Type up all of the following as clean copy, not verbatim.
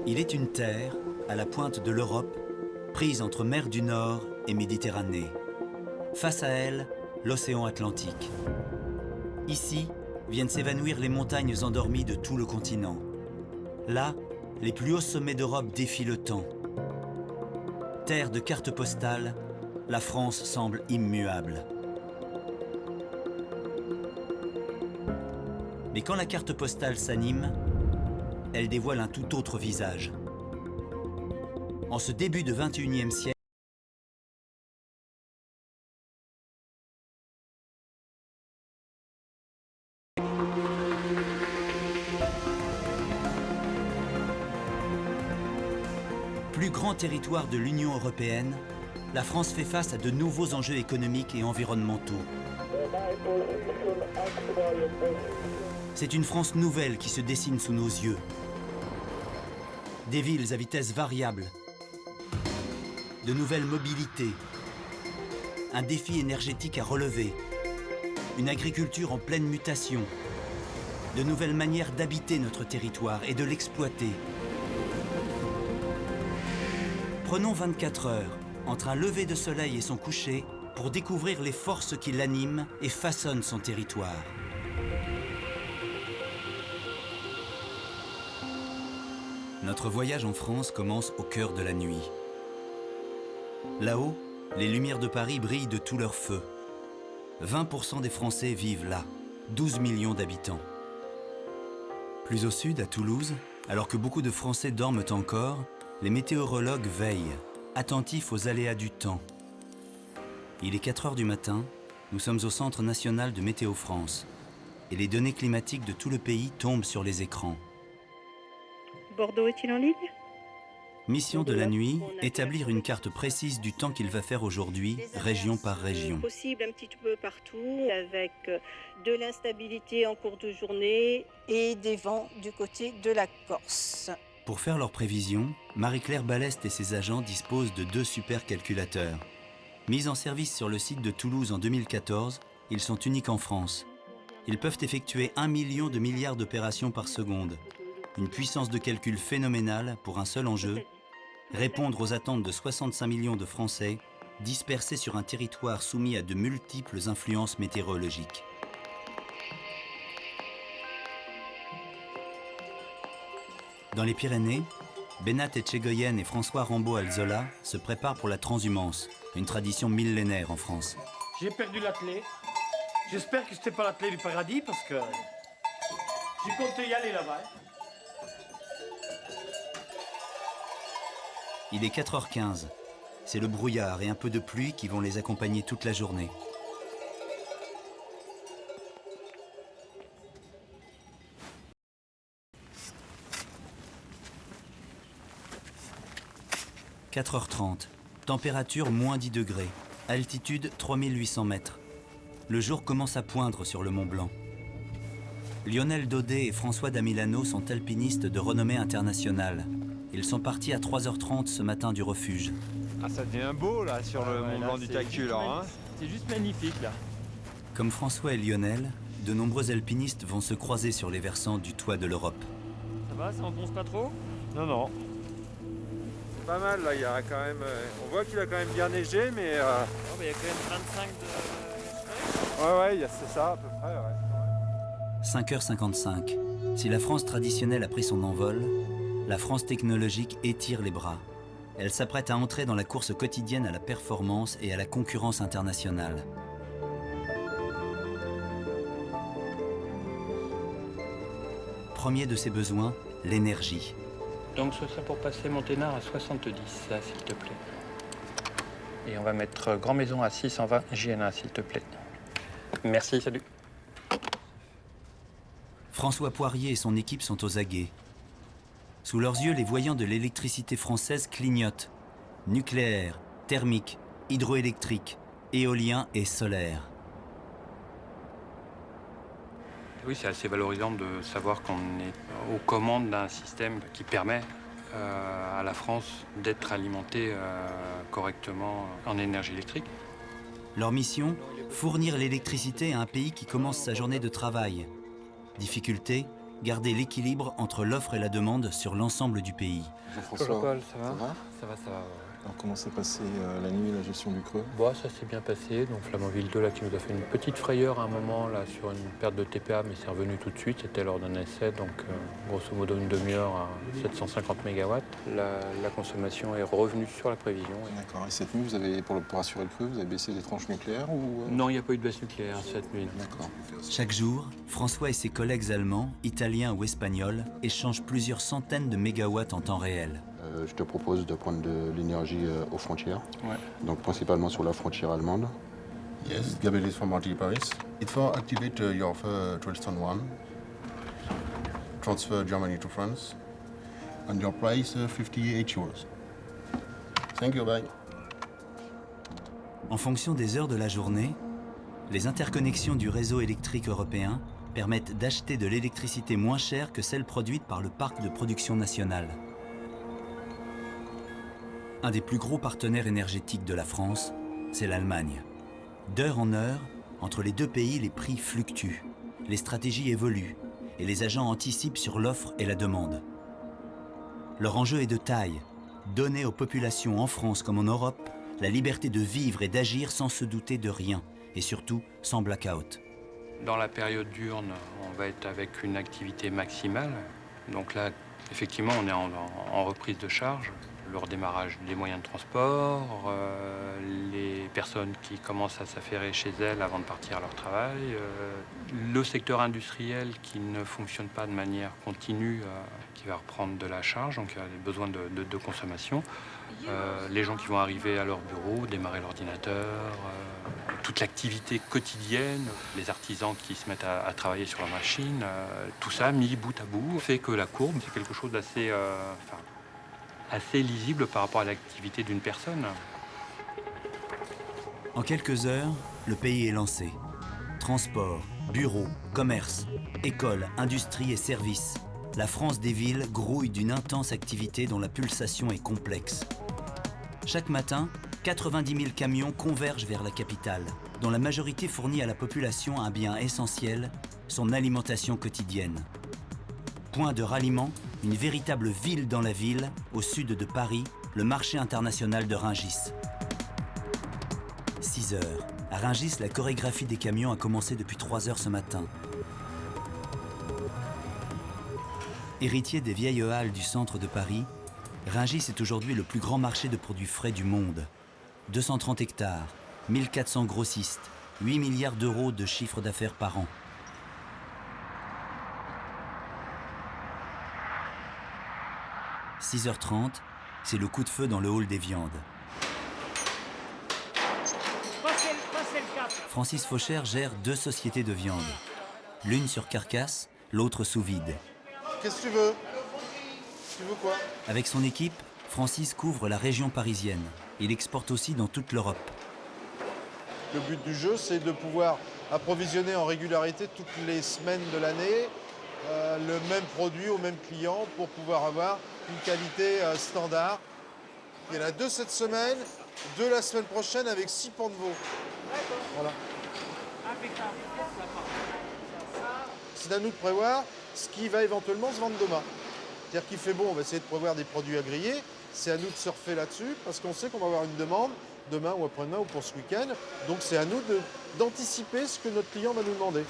Il est une terre, à la pointe de l'Europe, prise entre mer du Nord et Méditerranée. Face à elle, l'océan Atlantique. Ici, viennent s'évanouir les montagnes endormies de tout le continent. Là, les plus hauts sommets d'Europe défient le temps. Terre de cartes postales, la France semble immuable. Mais quand la carte postale s'anime, elle dévoile un tout autre visage. En ce début de XXIe siècle, plus grand territoire de l'Union européenne, la France fait face à de nouveaux enjeux économiques et environnementaux. C'est une France nouvelle qui se dessine sous nos yeux. Des villes à vitesse variable, de nouvelles mobilités, un défi énergétique à relever, une agriculture en pleine mutation, de nouvelles manières d'habiter notre territoire et de l'exploiter. Prenons 24 heures entre un lever de soleil et son coucher pour découvrir les forces qui l'animent et façonnent son territoire. Notre voyage en France commence au cœur de la nuit. Là-haut, les lumières de Paris brillent de tout leur feu. 20% des Français vivent là, 12 millions d'habitants. Plus au sud, à Toulouse, alors que beaucoup de Français dorment encore, les météorologues veillent, attentifs aux aléas du temps. Il est 4 heures du matin, nous sommes au Centre national de Météo France, et les données climatiques de tout le pays tombent sur les écrans. Bordeaux est-il en ligne? Mission de la nuit, établir une carte précise du temps qu'il va faire aujourd'hui, région par région. Possible un petit peu partout, avec de l'instabilité en cours de journée et des vents du côté de la Corse. Pour faire leurs prévisions, Marie-Claire Ballest et ses agents disposent de 2 supercalculateurs. Mis en service sur le site de Toulouse en 2014, ils sont uniques en France. Ils peuvent effectuer 1 million de milliards d'opérations par seconde. Une puissance de calcul phénoménale pour un seul enjeu, répondre aux attentes de 65 millions de Français dispersés sur un territoire soumis à de multiples influences météorologiques. Dans les Pyrénées, Benat Etchegoyen et François Rambaud-Alzola se préparent pour la transhumance, une tradition millénaire en France. J'ai perdu l'attelé. J'espère que c'était pas l'attelé du paradis parce que j'ai compté y aller là-bas. Il est 4h15. C'est le brouillard et un peu de pluie qui vont les accompagner toute la journée. « 4h30, température moins 10 degrés, altitude 3800 mètres. Le jour commence à poindre sur le Mont Blanc. Lionel Daudet et François Damilano sont alpinistes de renommée internationale. Ils sont partis à 3h30 ce matin du refuge. Ah, ça devient beau là sur le Mont Blanc du Tacu là. Hein. C'est juste magnifique là. Comme François et Lionel, de nombreux alpinistes vont se croiser sur les versants du toit de l'Europe. Ça va, ça enfonce pas trop? Non, non. C'est pas mal là, il y a quand même. On voit qu'il a quand même bien neigé, mais. Oh, bah, il y a quand même 25 de. Ouais, c'est ça à peu près, ouais. 5h55. Si la France traditionnelle a pris son envol, la France technologique étire les bras. Elle s'apprête à entrer dans la course quotidienne à la performance et à la concurrence internationale. Premier de ses besoins, l'énergie. Donc ce serait pour passer Monténard à 70, ça, s'il te plaît. Et on va mettre Grand Maison à 620, JN1, s'il te plaît. Merci, salut. François Poirier et son équipe sont aux aguets. Sous leurs yeux, les voyants de l'électricité française clignotent. Nucléaire, thermique, hydroélectrique, éolien et solaire. Oui, c'est assez valorisant de savoir qu'on est aux commandes d'un système qui permet à la France d'être alimentée correctement en énergie électrique. Leur mission, fournir l'électricité à un pays qui commence sa journée de travail. Difficulté, garder l'équilibre entre l'offre et la demande sur l'ensemble du pays. Jean-François, Paul, ça va? ça va? Ça va. Alors comment s'est passée la nuit, la gestion du creux? Bon, ça s'est bien passé. Donc Flamanville 2 là, qui nous a fait une petite frayeur à un moment là, sur une perte de TPA, mais c'est revenu tout de suite. C'était lors d'un essai, donc grosso modo une demi-heure à 750 MW. La consommation est revenue sur la prévision. D'accord. Et cette nuit, vous avez, pour assurer le creux, vous avez baissé les tranches nucléaires ou... Non, il n'y a pas eu de baisse nucléaire cette nuit. D'accord. Chaque jour, François et ses collègues allemands, italiens ou espagnols échangent plusieurs centaines de mégawatts en temps réel. Je te propose de prendre de l'énergie aux frontières, Ouais. donc principalement sur la frontière allemande. Yes, Gabriel is from RTE Paris. It for activate your offer Tristan 1, transfer Germany to France, and your price 58 euros. Thank you, bye. En fonction des heures de la journée, les interconnexions du réseau électrique européen permettent d'acheter de l'électricité moins chère que celle produite par le parc de production national. Un des plus gros partenaires énergétiques de la France, c'est l'Allemagne. D'heure en heure, entre les deux pays, les prix fluctuent, les stratégies évoluent et les agents anticipent sur l'offre et la demande. Leur enjeu est de taille, donner aux populations en France comme en Europe la liberté de vivre et d'agir sans se douter de rien, et surtout sans blackout. Dans la période diurne, on va être avec une activité maximale. Donc là, effectivement, on est en reprise de charge. Le redémarrage des moyens de transport, les personnes qui commencent à s'affairer chez elles avant de partir à leur travail, le secteur industriel qui ne fonctionne pas de manière continue, qui va reprendre de la charge, donc il y a des besoins de consommation, les gens qui vont arriver à leur bureau, démarrer l'ordinateur, toute l'activité quotidienne, les artisans qui se mettent à travailler sur la machine, tout ça mis bout à bout fait que la courbe, c'est quelque chose d'assez... assez lisible par rapport à l'activité d'une personne. En quelques heures, le pays est lancé. Transport, bureaux, commerce, écoles, industrie et services. La France des villes grouille d'une intense activité dont la pulsation est complexe. Chaque matin, 90 000 camions convergent vers la capitale, dont la majorité fournit à la population un bien essentiel, son alimentation quotidienne. Point de ralliement, une véritable ville dans la ville, au sud de Paris, le marché international de Rungis. 6 heures. À Rungis, la chorégraphie des camions a commencé depuis 3 heures ce matin. Héritier des vieilles halles du centre de Paris, Rungis est aujourd'hui le plus grand marché de produits frais du monde. 230 hectares, 1400 grossistes, 8 milliards d'euros de chiffre d'affaires par an. « 6h30, c'est le coup de feu dans le hall des viandes. Francis Faucher gère 2 sociétés de viande. L'une sur carcasse, l'autre sous vide. Qu'est-ce que tu veux? Tu veux quoi? Avec son équipe, Francis couvre la région parisienne. Il exporte aussi dans toute l'Europe. Le but du jeu, c'est de pouvoir approvisionner en régularité toutes les semaines de l'année le même produit au même client pour pouvoir avoir une qualité standard. Il y en a 2 cette semaine, 2 la semaine prochaine avec 6 pans de veau. Voilà. C'est à nous de prévoir ce qui va éventuellement se vendre demain. C'est-à-dire qu'il fait bon, on va essayer de prévoir des produits à griller. C'est à nous de surfer là-dessus parce qu'on sait qu'on va avoir une demande demain ou après-demain ou pour ce week-end. Donc c'est à nous d'anticiper ce que notre client va nous demander.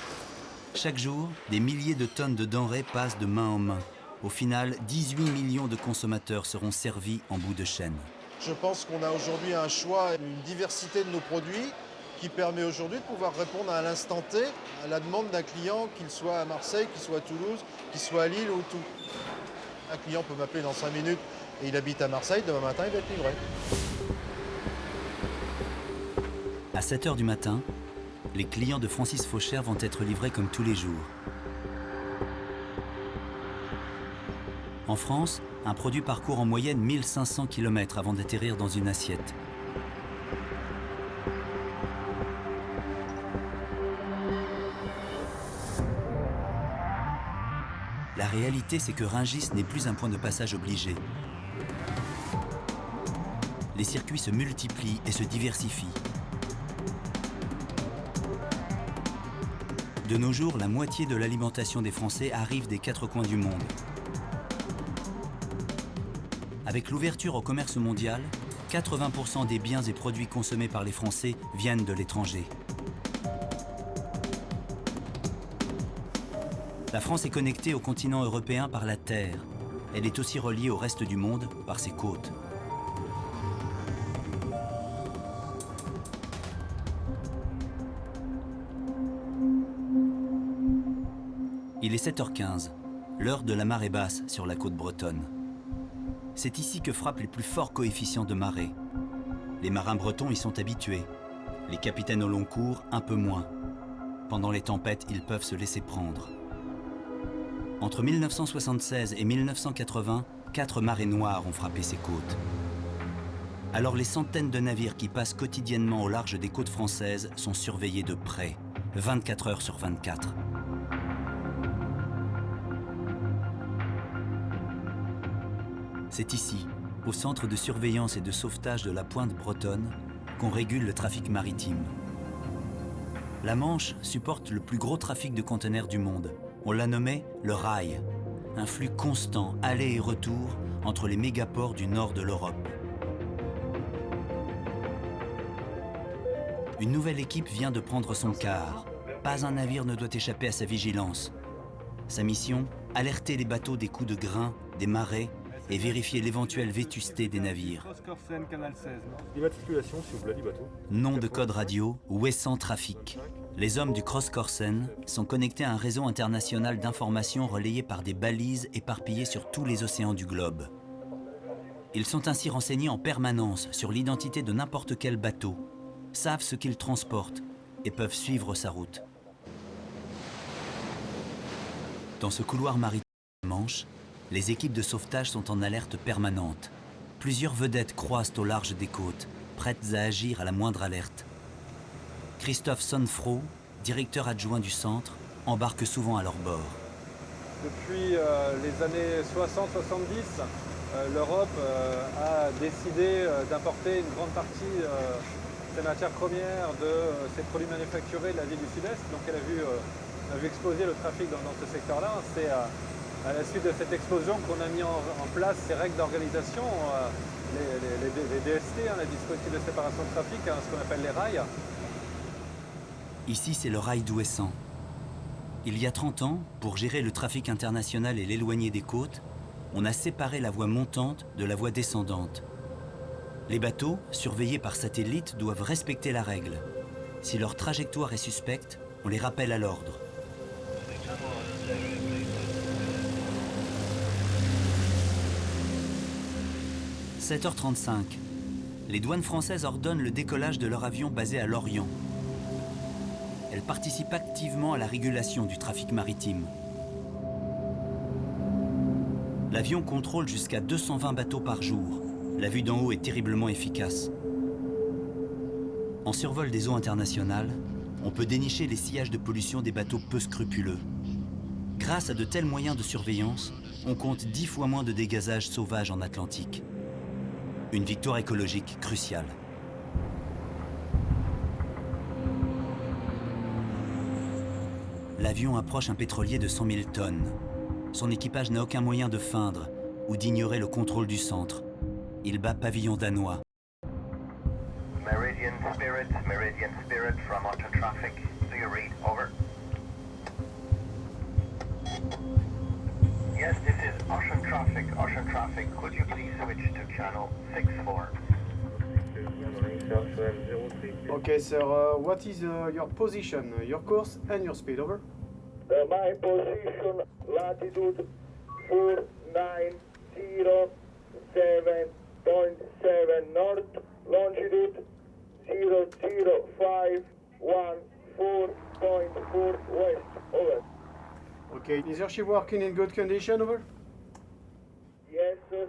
Chaque jour, des milliers de tonnes de denrées passent de main en main. Au final, 18 millions de consommateurs seront servis en bout de chaîne. Je pense qu'on a aujourd'hui un choix, une diversité de nos produits qui permet aujourd'hui de pouvoir répondre à l'instant T à la demande d'un client, qu'il soit à Marseille, qu'il soit à Toulouse, qu'il soit à Lille ou tout. Un client peut m'appeler dans 5 minutes et il habite à Marseille, demain matin il va être livré. À 7h du matin, les clients de Francis Faucher vont être livrés comme tous les jours. En France, un produit parcourt en moyenne 1500 km avant d'atterrir dans une assiette. La réalité, c'est que Rungis n'est plus un point de passage obligé. Les circuits se multiplient et se diversifient. De nos jours, la moitié de l'alimentation des Français arrive des quatre coins du monde. Avec l'ouverture au commerce mondial, 80% des biens et produits consommés par les Français viennent de l'étranger. La France est connectée au continent européen par la terre. Elle est aussi reliée au reste du monde par ses côtes. Il est 7h15, l'heure de la marée basse sur la côte bretonne. C'est ici que frappent les plus forts coefficients de marée. Les marins bretons y sont habitués. Les capitaines au long cours, un peu moins. Pendant les tempêtes, ils peuvent se laisser prendre. Entre 1976 et 1980, 4 marées noires ont frappé ces côtes. Alors les centaines de navires qui passent quotidiennement au large des côtes françaises sont surveillés de près, 24 heures sur 24. C'est ici, au centre de surveillance et de sauvetage de la pointe bretonne, qu'on régule le trafic maritime. La Manche supporte le plus gros trafic de conteneurs du monde. On l'a nommé le rail, un flux constant aller et retour entre les mégaports du nord de l'Europe. Une nouvelle équipe vient de prendre son quart. Pas un navire ne doit échapper à sa vigilance. Sa mission, alerter les bateaux des coups de grain, des marées et vérifier l'éventuelle vétusté des navires. L'immatriculation, s'il vous plaît, du bateau. Nom de code radio, Ouessant Trafic. Les hommes du Cross Corsen sont connectés à un réseau international d'informations relayé par des balises éparpillées sur tous les océans du globe. Ils sont ainsi renseignés en permanence sur l'identité de n'importe quel bateau, savent ce qu'il transporte et peuvent suivre sa route. Dans ce couloir maritime de la Manche, les équipes de sauvetage sont en alerte permanente. Plusieurs vedettes croisent au large des côtes, prêtes à agir à la moindre alerte. Christophe Sonfro, directeur adjoint du centre, embarque souvent à leur bord. Depuis les années 60-70, l'Europe a décidé d'importer une grande partie de ses matières premières, de ses produits manufacturés de l'Asie du Sud-Est. Donc elle a vu exploser le trafic dans ce secteur-là. C'est à la suite de cette explosion qu'on a mis en place ces règles d'organisation, les DST, les dispositifs de séparation de trafic, ce qu'on appelle les rails. Ici, c'est le rail d'Ouessant. Il y a 30 ans, pour gérer le trafic international et l'éloigner des côtes, on a séparé la voie montante de la voie descendante. Les bateaux, surveillés par satellite, doivent respecter la règle. Si leur trajectoire est suspecte, on les rappelle à l'ordre. « 7h35. Les douanes françaises ordonnent le décollage de leur avion basé à Lorient. Elles participent activement à la régulation du trafic maritime. L'avion contrôle jusqu'à 220 bateaux par jour. La vue d'en haut est terriblement efficace. En survol des eaux internationales, on peut dénicher les sillages de pollution des bateaux peu scrupuleux. Grâce à de tels moyens de surveillance, on compte 10 fois moins de dégazage sauvage en Atlantique. Une victoire écologique cruciale. L'avion approche un pétrolier de 100 000 tonnes. Son équipage n'a aucun moyen de feindre ou d'ignorer le contrôle du centre. Il bat pavillon danois. Meridian Spirit from Ocean Traffic. Do you read? Over. Yes, this is Ocean Traffic. Ocean Traffic, could you please switch to channel 64? Okay, sir, what is your position, your course and your speed, over? My position, latitude 490.7 north, longitude 00514.4 west, over. Okay, is your ship working in good condition, over? Yes, sir,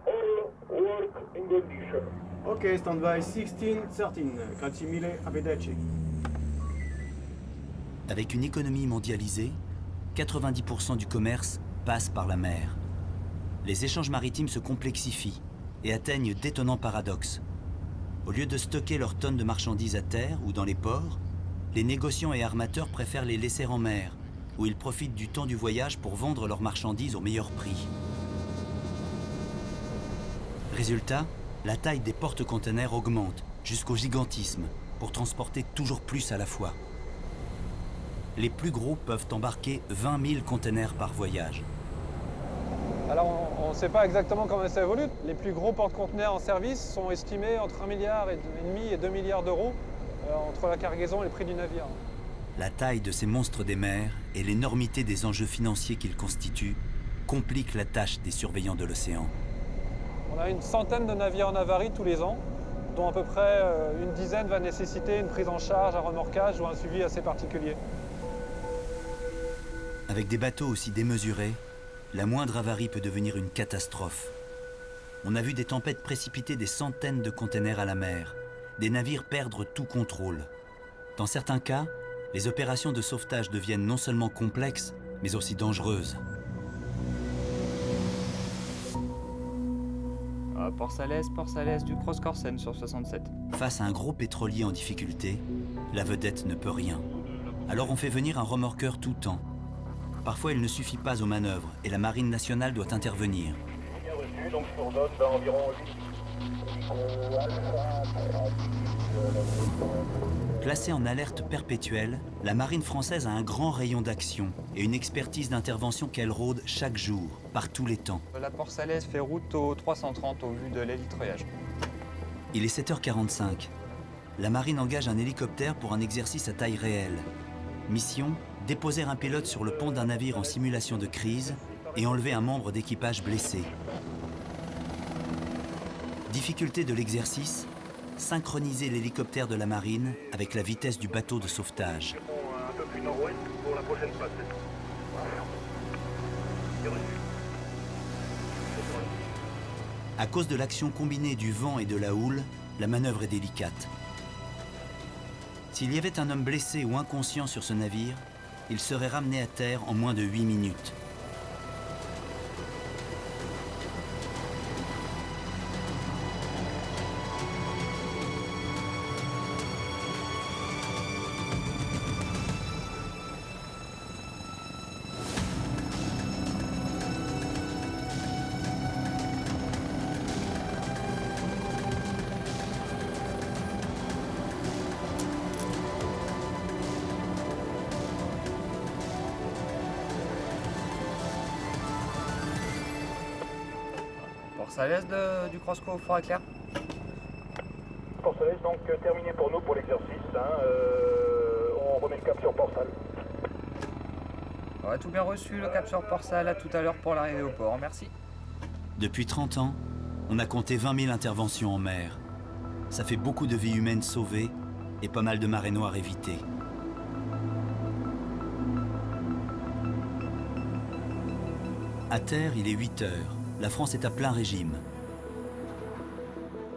all work in condition. Okay, stand by 1613, grazie mille, arrivederci. Avec une économie mondialisée, 90% du commerce passe par la mer. Les échanges maritimes se complexifient et atteignent d'étonnants paradoxes. Au lieu de stocker leurs tonnes de marchandises à terre ou dans les ports, les négociants et armateurs préfèrent les laisser en mer, où ils profitent du temps du voyage pour vendre leurs marchandises au meilleur prix. Résultat, la taille des porte-containers augmente jusqu'au gigantisme pour transporter toujours plus à la fois. Les plus gros peuvent embarquer 20 000 containers par voyage. Alors on ne sait pas exactement comment ça évolue. Les plus gros porte-conteneurs en service sont estimés entre 1,5 milliard et 2 milliards d'euros entre la cargaison et le prix du navire. La taille de ces monstres des mers et l'énormité des enjeux financiers qu'ils constituent compliquent la tâche des surveillants de l'océan. On a une centaine de navires en avarie tous les ans, dont à peu près une dizaine va nécessiter une prise en charge, un remorquage ou un suivi assez particulier. Avec des bateaux aussi démesurés, la moindre avarie peut devenir une catastrophe. On a vu des tempêtes précipiter des centaines de containers à la mer, des navires perdre tout contrôle. Dans certains cas, les opérations de sauvetage deviennent non seulement complexes, mais aussi dangereuses. Port Salès du Cross Corsen sur 67. Face à un gros pétrolier en difficulté, la vedette ne peut rien. Alors on fait venir un remorqueur tout temps. Parfois, il ne suffit pas aux manœuvres et la Marine nationale doit intervenir. Bien reçu, donc je coordonne d'environ 8. Placée en alerte perpétuelle, la Marine française a un grand rayon d'action et une expertise d'intervention qu'elle rôde chaque jour, par tous les temps. La Port Salès fait route au 330 au vu de l'hélitreuillage. Il est 7h45. La Marine engage un hélicoptère pour un exercice à taille réelle. Mission, déposer un pilote sur le pont d'un navire en simulation de crise et enlever un membre d'équipage blessé. Difficulté de l'exercice, synchroniser l'hélicoptère de la marine avec la vitesse du bateau de sauvetage. Un peu plus nord-ouest pour la prochaine passe. À cause de l'action combinée du vent et de la houle, la manœuvre est délicate. S'il y avait un homme blessé ou inconscient sur ce navire, il serait ramené à terre en moins de 8 minutes. Port Salès du Crossco Forêt-Claire. Port Salès, donc terminé pour nous pour l'exercice. On remet le cap sur Port Salès. Ouais, tout bien reçu, le cap sur Port Salès, à tout à l'heure pour l'arrivée au port, merci. Depuis 30 ans, on a compté 20 000 interventions en mer. Ça fait beaucoup de vies humaines sauvées et pas mal de marées noires évitées. À terre, il est 8 heures. La France est à plein régime.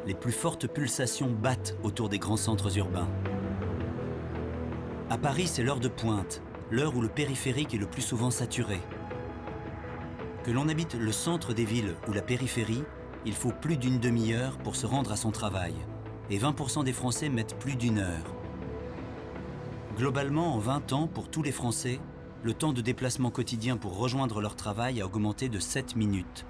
Les plus fortes pulsations battent autour des grands centres urbains. À Paris, c'est l'heure de pointe, l'heure où le périphérique est le plus souvent saturé. Que l'on habite le centre des villes ou la périphérie, il faut plus d'une demi-heure pour se rendre à son travail. Et 20% des Français mettent plus d'une heure. Globalement, en 20 ans, pour tous les Français, le temps de déplacement quotidien pour rejoindre leur travail a augmenté de 7 minutes.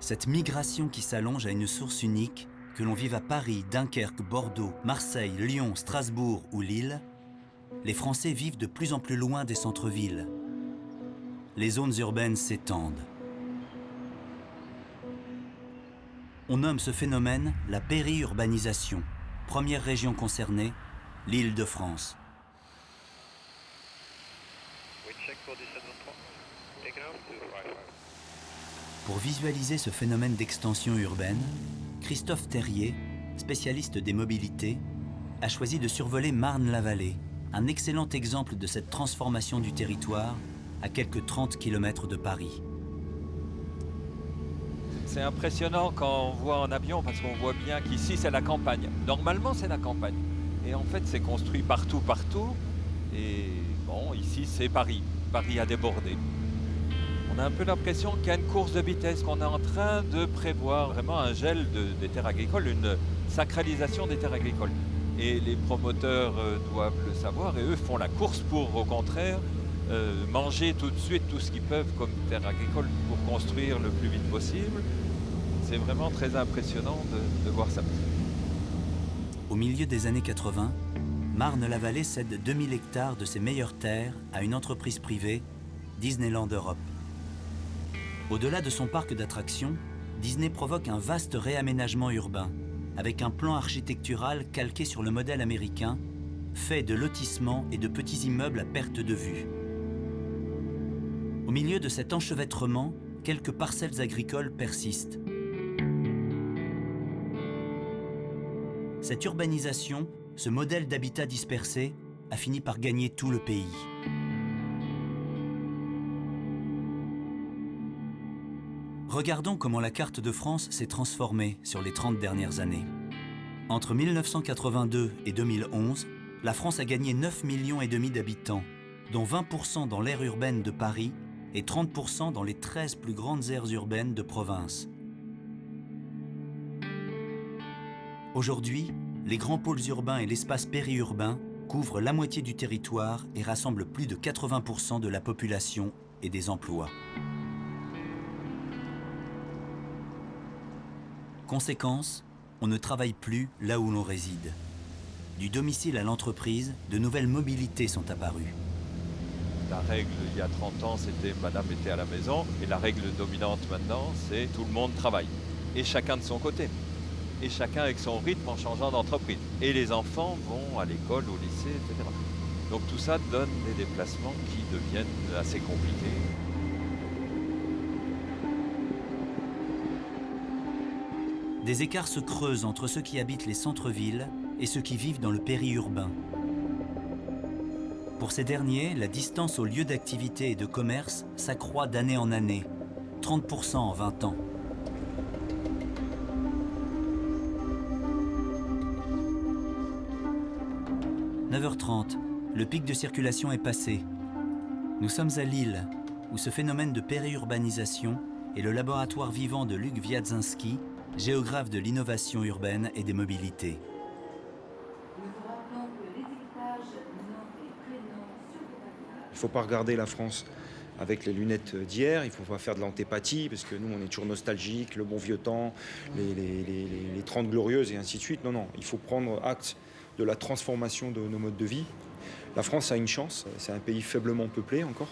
Cette migration qui s'allonge à une source unique, que l'on vive à Paris, Dunkerque, Bordeaux, Marseille, Lyon, Strasbourg ou Lille, les Français vivent de plus en plus loin des centres-villes. Les zones urbaines s'étendent. On nomme ce phénomène la périurbanisation. Première région concernée, l'Île-de-France. Pour visualiser ce phénomène d'extension urbaine, Christophe Terrier, spécialiste des mobilités, a choisi de survoler Marne-la-Vallée, un excellent exemple de cette transformation du territoire à quelques 30 km de Paris. C'est impressionnant quand on voit en avion parce qu'on voit bien qu'ici c'est la campagne. Normalement c'est la campagne. Et en fait c'est construit partout. Et bon, ici c'est Paris. Paris a débordé. On a un peu l'impression qu'il y a une course de vitesse, qu'on est en train de prévoir vraiment un gel des terres agricoles, une sacralisation des terres agricoles. Et les promoteurs doivent le savoir et eux font la course pour, au contraire, manger tout de suite tout ce qu'ils peuvent comme terre agricole pour construire le plus vite possible. C'est vraiment très impressionnant de voir ça. Au milieu des années 80, Marne-la-Vallée cède 2000 hectares de ses meilleures terres à une entreprise privée, Disneyland Europe. Au-delà de son parc d'attractions, Disney provoque un vaste réaménagement urbain, avec un plan architectural calqué sur le modèle américain, fait de lotissements et de petits immeubles à perte de vue. Au milieu de cet enchevêtrement, quelques parcelles agricoles persistent. Cette urbanisation, ce modèle d'habitat dispersé, a fini par gagner tout le pays. Regardons comment la carte de France s'est transformée sur les 30 dernières années. Entre 1982 et 2011, la France a gagné 9,5 millions d'habitants, dont 20% dans l'aire urbaine de Paris et 30% dans les 13 plus grandes aires urbaines de province. Aujourd'hui, les grands pôles urbains et l'espace périurbain couvrent la moitié du territoire et rassemblent plus de 80% de la population et des emplois. Conséquence, on ne travaille plus là où l'on réside. Du domicile à l'entreprise, de nouvelles mobilités sont apparues. La règle, il y a 30 ans, c'était madame était à la maison. Et la règle dominante maintenant, c'est tout le monde travaille. Et chacun de son côté. Et chacun avec son rythme en changeant d'entreprise. Et les enfants vont à l'école, au lycée, etc. Donc tout ça donne des déplacements qui deviennent assez compliqués. Des écarts se creusent entre ceux qui habitent les centres-villes et ceux qui vivent dans le périurbain. Pour ces derniers, la distance aux lieux d'activité et de commerce s'accroît d'année en année, 30% en 20 ans. « 9h30, le pic de circulation est passé. Nous sommes à Lille, où ce phénomène de périurbanisation est le laboratoire vivant de Luc Wiadzinski, géographe de l'innovation urbaine et des mobilités. Il ne faut pas regarder la France avec les lunettes d'hier, il ne faut pas faire de l'antépathie, parce que nous, on est toujours nostalgique, le bon vieux temps, les 30 glorieuses et ainsi de suite. Non, non, il faut prendre acte de la transformation de nos modes de vie. La France a une chance, c'est un pays faiblement peuplé encore,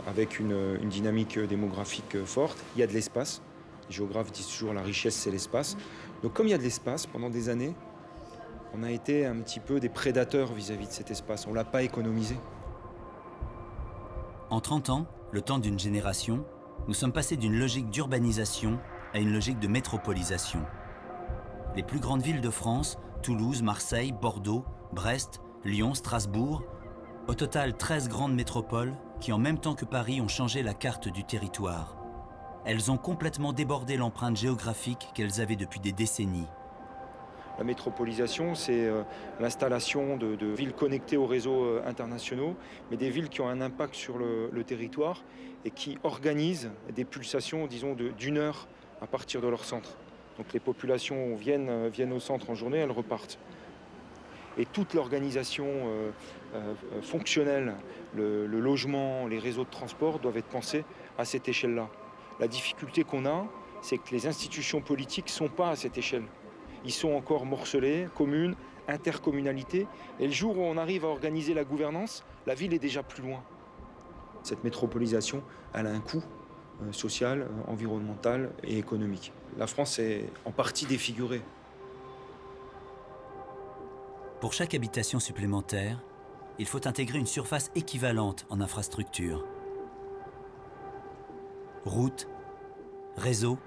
avec une dynamique démographique forte. Il y a de l'espace. Les géographes disent toujours la richesse, c'est l'espace. Donc comme il y a de l'espace, pendant des années, on a été un petit peu des prédateurs vis-à-vis de cet espace. On ne l'a pas économisé. En 30 ans, le temps d'une génération, nous sommes passés d'une logique d'urbanisation à une logique de métropolisation. Les plus grandes villes de France, Toulouse, Marseille, Bordeaux, Brest, Lyon, Strasbourg, au total 13 grandes métropoles qui en même temps que Paris ont changé la carte du territoire. Elles ont complètement débordé l'empreinte géographique qu'elles avaient depuis des décennies. La métropolisation, c'est l'installation de villes connectées aux réseaux internationaux, mais des villes qui ont un impact sur le territoire et qui organisent des pulsations, disons, d'une heure à partir de leur centre. Donc les populations viennent au centre en journée, elles repartent. Et toute l'organisation fonctionnelle, le logement, les réseaux de transport doivent être pensés à cette échelle-là. La difficulté qu'on a, c'est que les institutions politiques ne sont pas à cette échelle. Ils sont encore morcelés, communes, intercommunalités. Et le jour où on arrive à organiser la gouvernance, la ville est déjà plus loin. Cette métropolisation, elle a un coût social, environnemental et économique. La France est en partie défigurée. Pour chaque habitation supplémentaire, il faut intégrer une surface équivalente en infrastructure. Routes, réseaux,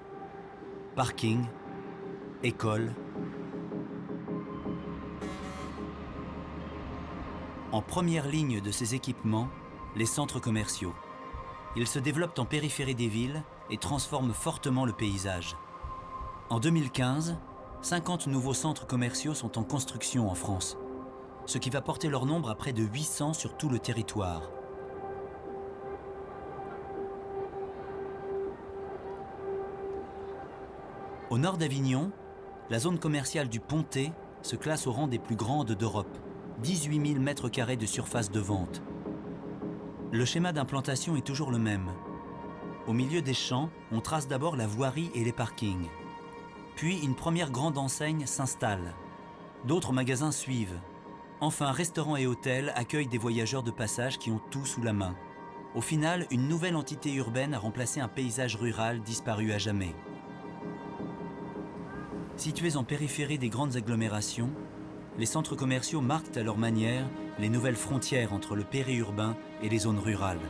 parking, écoles. En première ligne de ces équipements, les centres commerciaux. Ils se développent en périphérie des villes et transforment fortement le paysage. En 2015, 50 nouveaux centres commerciaux sont en construction en France, ce qui va porter leur nombre à près de 800 sur tout le territoire. Au nord d'Avignon, la zone commerciale du Pontet se classe au rang des plus grandes d'Europe. 18 000 mètres carrés de surface de vente. Le schéma d'implantation est toujours le même. Au milieu des champs, on trace d'abord la voirie et les parkings. Puis une première grande enseigne s'installe. D'autres magasins suivent. Enfin, restaurants et hôtels accueillent des voyageurs de passage qui ont tout sous la main. Au final, une nouvelle entité urbaine a remplacé un paysage rural disparu à jamais. Situés en périphérie des grandes agglomérations, les centres commerciaux marquent à leur manière les nouvelles frontières entre le périurbain et les zones rurales.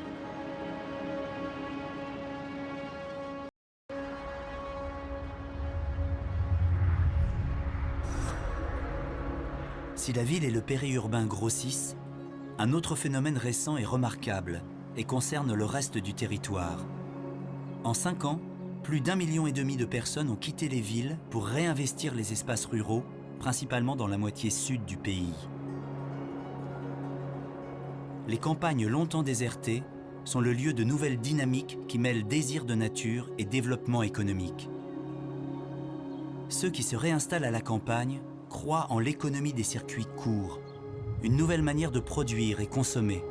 Si la ville et le périurbain grossissent, un autre phénomène récent est remarquable et concerne le reste du territoire. En 5 ans, plus d'1,5 million de personnes ont quitté les villes pour réinvestir les espaces ruraux, principalement dans la moitié sud du pays. Les campagnes longtemps désertées sont le lieu de nouvelles dynamiques qui mêlent désir de nature et développement économique. Ceux qui se réinstallent à la campagne croient en l'économie des circuits courts, une nouvelle manière de produire et consommer.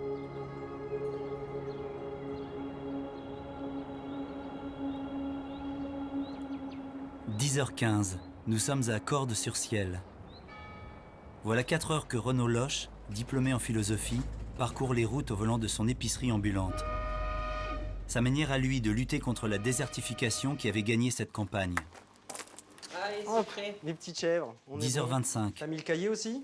« 10h15, nous sommes à Cordes-sur-Ciel. Voilà 4 heures que Renaud Loche, diplômé en philosophie, parcourt les routes au volant de son épicerie ambulante. Sa manière à lui de lutter contre la désertification qui avait gagné cette campagne. Allez, c'est prêt. Les petites chèvres. 10h25. T'as mis le cahier aussi?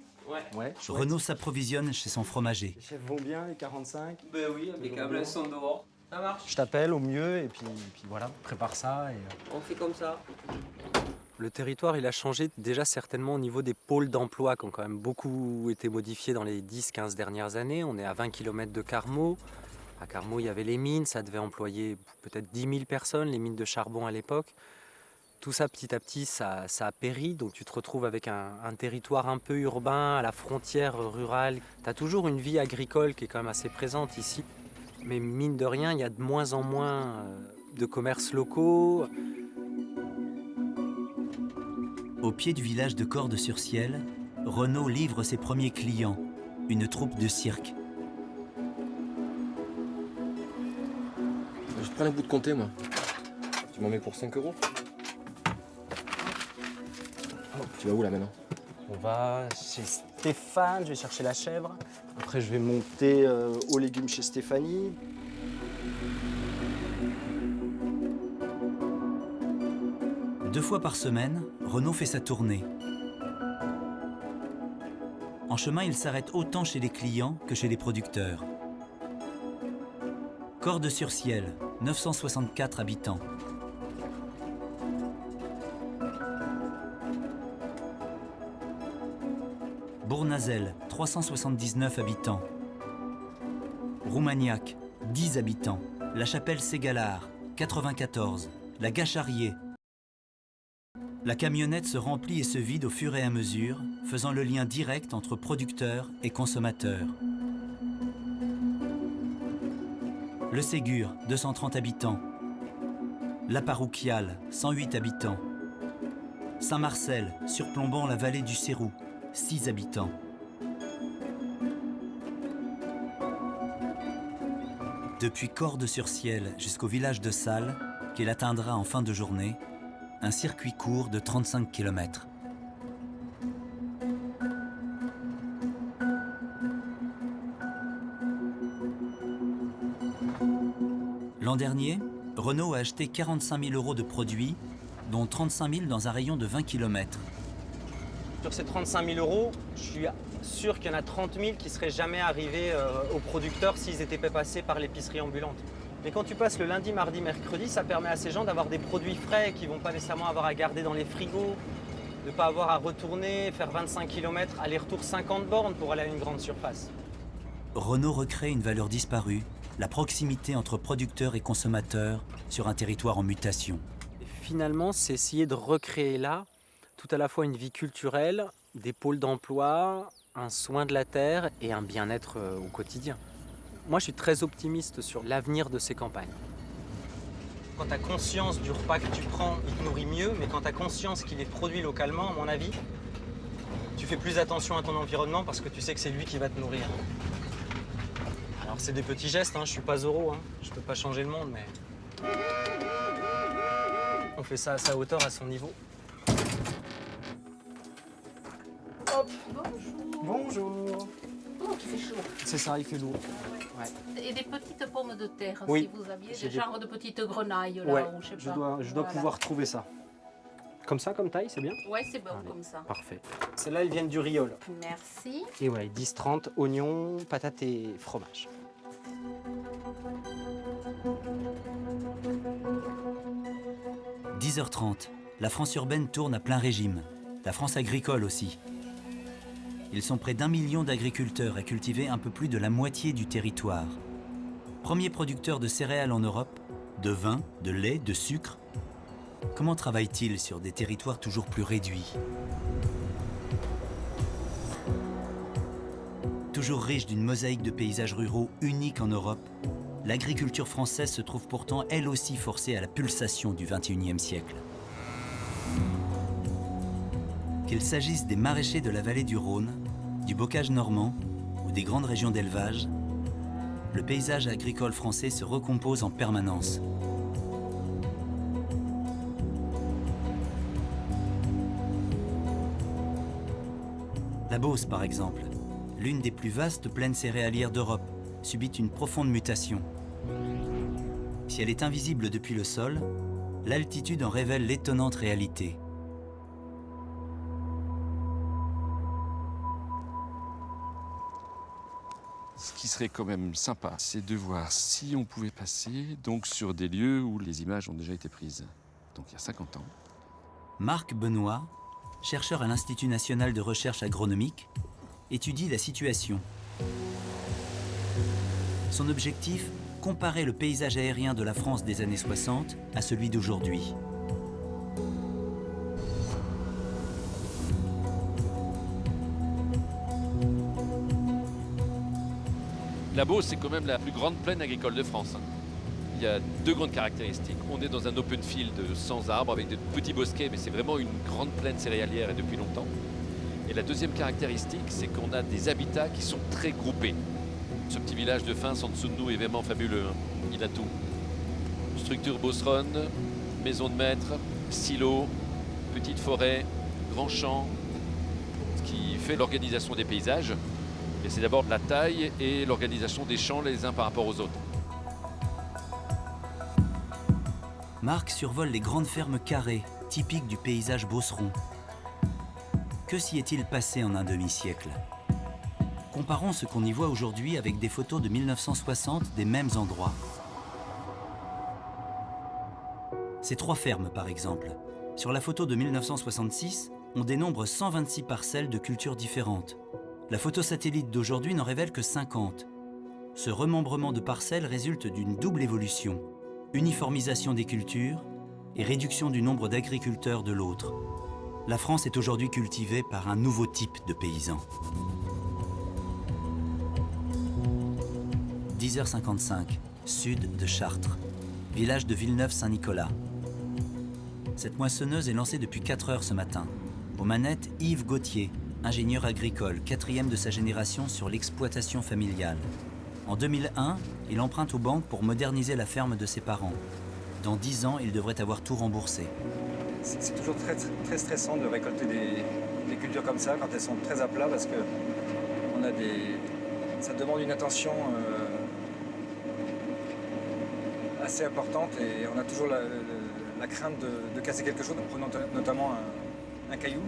Ouais. Renaud s'approvisionne chez son fromager. Les chèvres vont bien, les 45? Ben oui, impeccable, elles sont dehors. Ça marche. Je t'appelle au mieux et puis voilà, prépare ça. Et... On fait comme ça. Le territoire, il a changé déjà certainement au niveau des pôles d'emploi qui ont quand même beaucoup été modifiés dans les 10-15 dernières années. On est à 20 km de Carmaux. À Carmaux, il y avait les mines, ça devait employer peut-être 10 000 personnes, les mines de charbon à l'époque. Tout ça, petit à petit, ça a péri, donc tu te retrouves avec un territoire un peu urbain, à la frontière rurale. Tu as toujours une vie agricole qui est quand même assez présente ici. Mais mine de rien, il y a de moins en moins de commerces locaux. Au pied du village de Cordes-sur-Ciel, Renaud livre ses premiers clients, une troupe de cirque. Je prends les bouts de comté, moi. Tu m'en mets pour 5 €. Tu vas où là maintenant? On va chez Stéphane, je vais chercher la chèvre. Après, je vais monter aux légumes chez Stéphanie. Deux fois par semaine, Renaud fait sa tournée. En chemin, il s'arrête autant chez les clients que chez les producteurs. Cordes-sur-Ciel, 964 habitants. Bournazel, 379 habitants. Roumagnac, 10 habitants. La Chapelle-Ségalard, 94. La Gacharier. La camionnette se remplit et se vide au fur et à mesure, faisant le lien direct entre producteurs et consommateurs. Le Ségur, 230 habitants. La Parouquiale, 108 habitants. Saint-Marcel, surplombant la vallée du Cérou, 6 habitants. Depuis Cordes-sur-Ciel jusqu'au village de Salles, qu'il atteindra en fin de journée, un circuit court de 35 km. L'an dernier, Renault a acheté 45 000 € de produits, dont 35 000 dans un rayon de 20 km. Sur ces 35 000 €, je suis sûr qu'il y en a 30 000 qui ne seraient jamais arrivés aux producteurs s'ils n'étaient pas passés par l'épicerie ambulante. Mais quand tu passes le lundi, mardi, mercredi, ça permet à ces gens d'avoir des produits frais qui ne vont pas nécessairement avoir à garder dans les frigos, de ne pas avoir à retourner, faire 25 km, aller-retour 50 bornes pour aller à une grande surface. Renault recrée une valeur disparue, la proximité entre producteurs et consommateurs sur un territoire en mutation. Et finalement, c'est essayer de recréer là tout à la fois une vie culturelle, des pôles d'emploi, un soin de la terre et un bien-être au quotidien. Moi, je suis très optimiste sur l'avenir de ces campagnes. Quand tu as conscience du repas que tu prends, il te nourrit mieux, mais quand tu as conscience qu'il est produit localement, à mon avis, Tu fais plus attention à ton environnement parce que tu sais que c'est lui qui va te nourrir. Alors c'est des petits gestes, hein, je suis pas Zorro, hein, je peux pas changer le monde, mais... On fait ça à sa hauteur, à son niveau. Hop. Bonjour. Oh, il fait chaud. C'est ça, il fait lourd. Ouais. Et des petites pommes de terre, Oui. si vous aviez J'ai des genres de petites grenailles là, Ouais, ou je sais je pas. dois Voilà. pouvoir trouver ça. Comme ça, comme taille, c'est bien? Ouais, c'est bon Allez, comme ça. Parfait. Celles-là, ils viennent du Riol. Merci. Et ouais, 10-30, oignons, patates et fromage. « 10h30, la France urbaine tourne à plein régime. La France agricole aussi. Ils sont près d'1 million d'agriculteurs à cultiver un peu plus de la moitié du territoire. Premier producteur de céréales en Europe, de vin, de lait, de sucre. Comment travaillent-ils sur des territoires toujours plus réduits? Toujours riche d'une mosaïque de paysages ruraux unique en Europe, l'agriculture française se trouve pourtant elle aussi forcée à la pulsation du XXIe siècle. Qu'il s'agisse des maraîchers de la vallée du Rhône, du bocage normand ou des grandes régions d'élevage, le paysage agricole français se recompose en permanence. La Beauce, par exemple, l'une des plus vastes plaines céréalières d'Europe, subit une profonde mutation. Si elle est invisible depuis le sol, l'altitude en révèle l'étonnante réalité. Ce qui serait quand même sympa, c'est de voir si on pouvait passer donc sur des lieux où les images ont déjà été prises. Donc il y a 50 ans. Marc Benoît, chercheur à l'Institut national de recherche agronomique, étudie la situation. Son objectif, comparer le paysage aérien de la France des années 60 à celui d'aujourd'hui. La Beauce, c'est quand même la plus grande plaine agricole de France. Il y a deux grandes caractéristiques. On est dans un open field sans arbres, avec de petits bosquets, mais c'est vraiment une grande plaine céréalière et depuis longtemps. Et la deuxième caractéristique, c'est qu'on a des habitats qui sont très groupés. Ce petit village de Fins en dessous de nous est vraiment fabuleux, hein. Il a tout. Structure beauceronne, maison de maître, silo, petite forêt, grand champ. Ce qui fait l'organisation des paysages, et c'est d'abord de la taille et l'organisation des champs les uns par rapport aux autres. Marc survole les grandes fermes carrées, typiques du paysage beauceron. Que s'y est-il passé en un demi-siècle? Comparons ce qu'on y voit aujourd'hui avec des photos de 1960 des mêmes endroits. Ces trois fermes, par exemple. Sur la photo de 1966, on dénombre 126 parcelles de cultures différentes. La photo satellite d'aujourd'hui n'en révèle que 50. Ce remembrement de parcelles résulte d'une double évolution. Uniformisation des cultures et réduction du nombre d'agriculteurs de l'autre. La France est aujourd'hui cultivée par un nouveau type de paysans. 10h55, sud de Chartres, village de Villeneuve-Saint-Nicolas. Cette moissonneuse est lancée depuis 4 heures ce matin. Aux manettes, Yves Gauthier, ingénieur agricole, 4e de sa génération sur l'exploitation familiale. En 2001, il emprunte aux banques pour moderniser la ferme de ses parents. Dans 10 ans, il devrait avoir tout remboursé. C'est toujours très stressant de récolter des cultures comme ça quand elles sont très à plat parce que ça demande une attention assez importante et on a toujours la crainte de casser quelque chose en prenant notamment un caillou.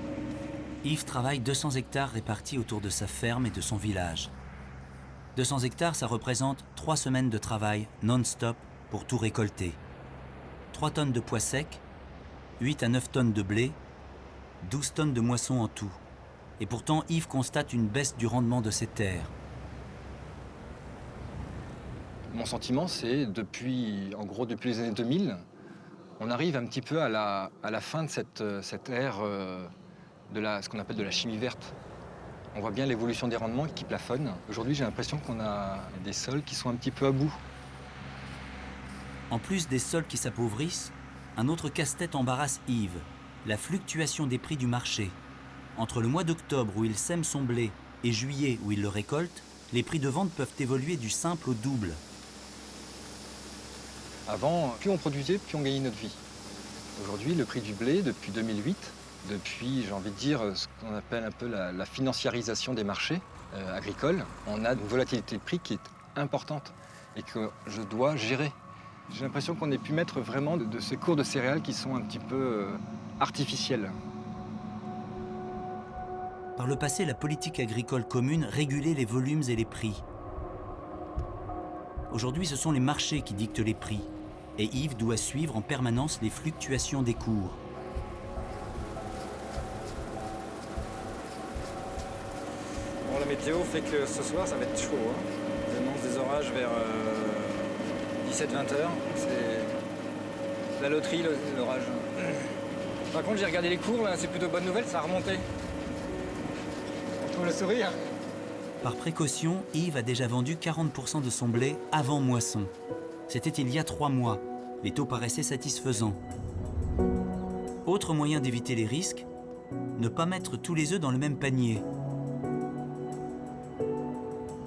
Yves travaille 200 hectares répartis autour de sa ferme et de son village. 200 hectares, ça représente 3 semaines de travail non-stop pour tout récolter. 3 tonnes de pois secs, 8 à 9 tonnes de blé, 12 tonnes de moisson en tout. Et pourtant, Yves constate une baisse du rendement de ces terres. Mon sentiment, c'est depuis les années 2000, on arrive un petit peu à la fin de cette ère de ce qu'on appelle de la chimie verte. On voit bien l'évolution des rendements qui plafonnent. Aujourd'hui, j'ai l'impression qu'on a des sols qui sont un petit peu à bout. En plus des sols qui s'appauvrissent, un autre casse-tête embarrasse Yves, la fluctuation des prix du marché. Entre le mois d'octobre où il sème son blé et juillet où il le récolte, les prix de vente peuvent évoluer du simple au double. Avant, plus on produisait, plus on gagnait notre vie. Aujourd'hui, le prix du blé, depuis 2008, depuis, j'ai envie de dire, ce qu'on appelle un peu la financiarisation des marchés agricoles, on a une volatilité de prix qui est importante et que je dois gérer. J'ai l'impression qu'on est pu mettre vraiment de ces cours de céréales qui sont un petit peu artificiels. Par le passé, la politique agricole commune régulait les volumes et les prix. Aujourd'hui, ce sont les marchés qui dictent les prix. Et Yves doit suivre en permanence les fluctuations des cours. Bon, la météo fait que ce soir, ça va être chaud. Ils annoncent des orages vers 17-20 heures. C'est la loterie, l'orage. Par contre, j'ai regardé les cours, là, c'est plutôt bonne nouvelle, ça a remonté. On trouve le sourire. Par précaution, Yves a déjà vendu 40% de son blé avant moisson. C'était il y a 3 mois. Les taux paraissaient satisfaisants. Autre moyen d'éviter les risques, ne pas mettre tous les œufs dans le même panier.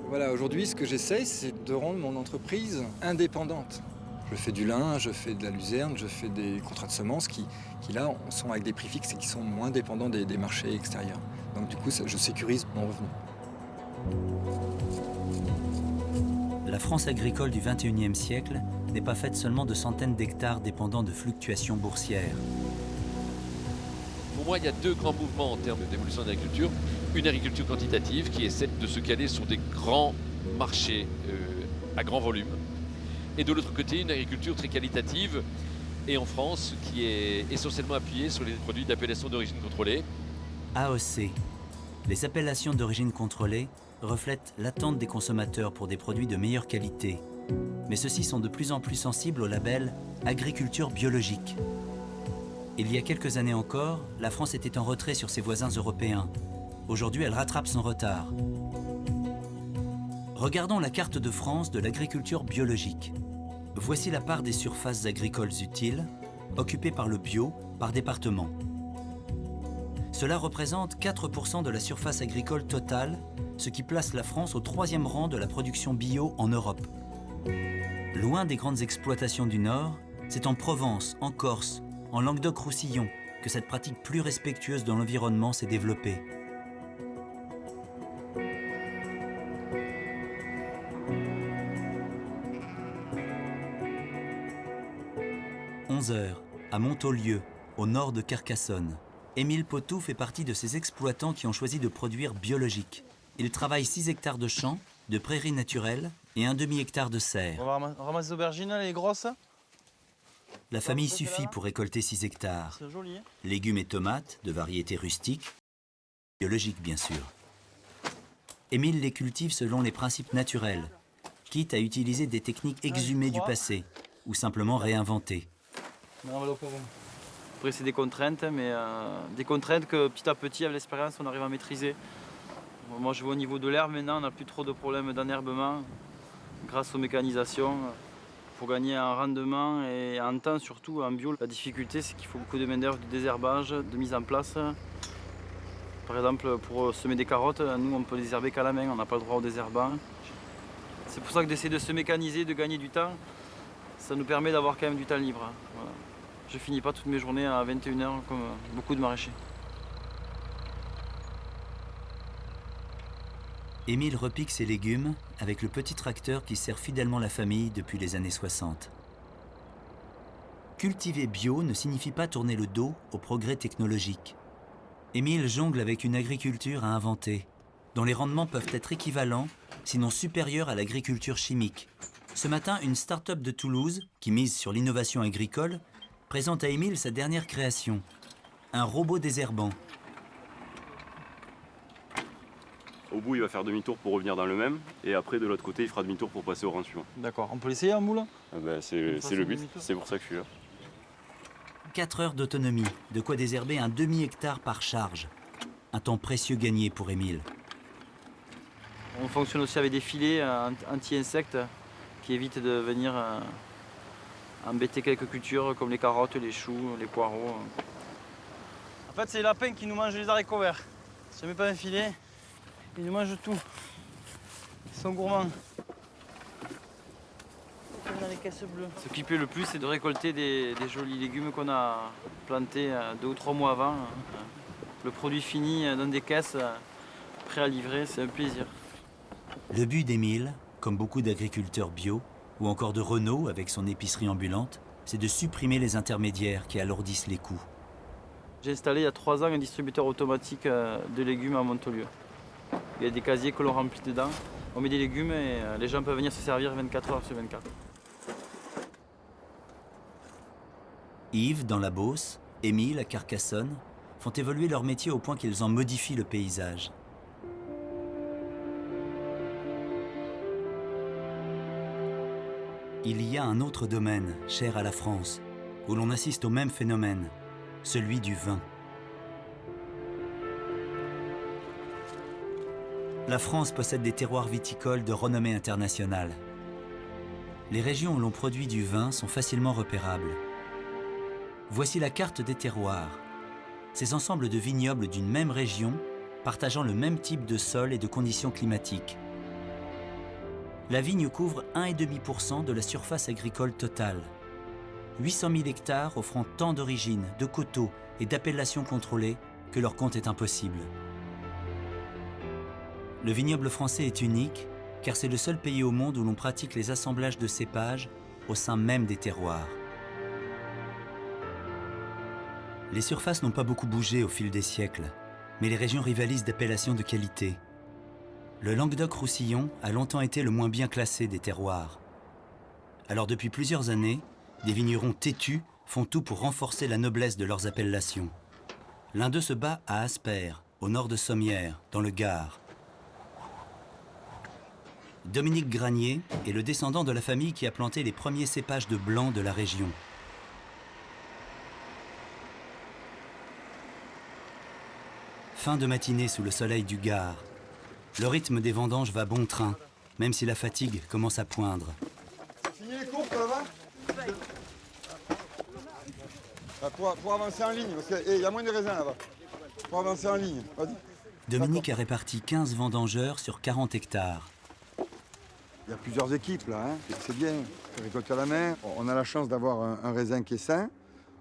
Voilà, aujourd'hui, ce que j'essaye, c'est de rendre mon entreprise indépendante. Je fais du lin, je fais de la luzerne, je fais des contrats de semences qui là, sont avec des prix fixes et qui sont moins dépendants des marchés extérieurs. Donc du coup, je sécurise mon revenu. La France agricole du XXIe siècle n'est pas faite seulement de centaines d'hectares dépendant de fluctuations boursières. Pour moi, il y a deux grands mouvements en termes d'évolution de l'agriculture. Une agriculture quantitative qui essaie de se caler sur des grands marchés à grand volume. Et de l'autre côté, une agriculture très qualitative et en France qui est essentiellement appuyée sur les produits d'appellation d'origine contrôlée. AOC. Les appellations d'origine contrôlée reflètent l'attente des consommateurs pour des produits de meilleure qualité. Mais ceux-ci sont de plus en plus sensibles au label « agriculture biologique ». Il y a quelques années encore, la France était en retrait sur ses voisins européens. Aujourd'hui, elle rattrape son retard. Regardons la carte de France de l'agriculture biologique. Voici la part des surfaces agricoles utiles, occupées par le bio, par département. Cela représente 4% de la surface agricole totale, ce qui place la France au 3e rang de la production bio en Europe. Loin des grandes exploitations du Nord, c'est en Provence, en Corse, en Languedoc-Roussillon que cette pratique plus respectueuse de l'environnement s'est développée. « 11h, à Montaulieu, au nord de Carcassonne. Émile Potou fait partie de ces exploitants qui ont choisi de produire biologique. Il travaille 6 hectares de champs, de prairies naturelles et un demi-hectare de serre. On va ramasser les aubergines, les grosses. La famille suffit pour récolter 6 hectares. C'est joli, hein. Légumes et tomates, de variété rustique, biologiques bien sûr. Émile les cultive selon les principes naturels, quitte à utiliser des techniques exhumées du passé ou simplement réinventées. Après, c'est des contraintes, mais des contraintes que petit à petit, avec l'expérience, on arrive à maîtriser. Moi, je vois au niveau de l'herbe, maintenant, on n'a plus trop de problèmes d'enherbement grâce aux mécanisations. Pour gagner en rendement et en temps, surtout en bio, la difficulté, c'est qu'il faut beaucoup de main-d'œuvre, de désherbage, de mise en place. Par exemple, pour semer des carottes, nous, on peut les désherber qu'à la main, on n'a pas le droit au désherbant. C'est pour ça que d'essayer de se mécaniser, de gagner du temps, ça nous permet d'avoir quand même du temps libre. Voilà. Je ne finis pas toutes mes journées à 21h comme beaucoup de maraîchers. Émile repique ses légumes avec le petit tracteur qui sert fidèlement la famille depuis les années 60. Cultiver bio ne signifie pas tourner le dos au progrès technologique. Émile jongle avec une agriculture à inventer, dont les rendements peuvent être équivalents, sinon supérieurs à l'agriculture chimique. Ce matin, une start-up de Toulouse, qui mise sur l'innovation agricole, présente à Émile sa dernière création, un robot désherbant. Au bout, il va faire demi-tour pour revenir dans le même, et après, de l'autre côté, il fera demi-tour pour passer au rang suivant. D'accord, on peut l'essayer un moule? C'est le but, c'est pour ça que je suis là. 4 heures d'autonomie, de quoi désherber un demi-hectare par charge. Un temps précieux gagné pour Émile. On fonctionne aussi avec des filets anti-insectes qui évitent de venir embêter quelques cultures comme les carottes, les choux, les poireaux. En fait, c'est les lapins qui nous mangent les haricots verts. Si jamais pas un filet, ils nous mangent tout. Ils sont gourmands. Comme dans les caisses bleues. Ce qui plaît le plus, c'est de récolter des jolis légumes qu'on a plantés 2 ou 3 mois avant. Le produit fini dans des caisses, prêt à livrer, c'est un plaisir. Le but d'Émile, comme beaucoup d'agriculteurs bio, ou encore de Renaud avec son épicerie ambulante, c'est de supprimer les intermédiaires qui alourdissent les coûts. J'ai installé il y a 3 ans un distributeur automatique de légumes à Montolieu. Il y a des casiers que l'on remplit dedans. On met des légumes et les gens peuvent venir se servir 24 heures sur 24. Yves, dans la Beauce, Émile, à Carcassonne, font évoluer leur métier au point qu'ils en modifient le paysage. Il y a un autre domaine, cher à la France, où l'on assiste au même phénomène, celui du vin. La France possède des terroirs viticoles de renommée internationale. Les régions où l'on produit du vin sont facilement repérables. Voici la carte des terroirs. Ces ensembles de vignobles d'une même région, partageant le même type de sol et de conditions climatiques. La vigne couvre 1,5% de la surface agricole totale. 800 000 hectares offrant tant d'origines, de coteaux et d'appellations contrôlées que leur compte est impossible. Le vignoble français est unique car c'est le seul pays au monde où l'on pratique les assemblages de cépages au sein même des terroirs. Les surfaces n'ont pas beaucoup bougé au fil des siècles, mais les régions rivalisent d'appellations de qualité. Le Languedoc-Roussillon a longtemps été le moins bien classé des terroirs. Alors depuis plusieurs années, des vignerons têtus font tout pour renforcer la noblesse de leurs appellations. L'un d'eux se bat à Asper, au nord de Sommières, dans le Gard. Dominique Granier est le descendant de la famille qui a planté les premiers cépages de blanc de la région. Fin de matinée sous le soleil du Gard. Le rythme des vendanges va bon train, même si la fatigue commence à poindre. Fini les courses là-bas pour avancer en ligne, parce qu'il y a moins de raisins là-bas. Pour avancer en ligne, vas-y. Dominique a réparti 15 vendangeurs sur 40 hectares. Il y a plusieurs équipes là, hein. C'est bien, on récolte à la main. On a la chance d'avoir un raisin qui est sain.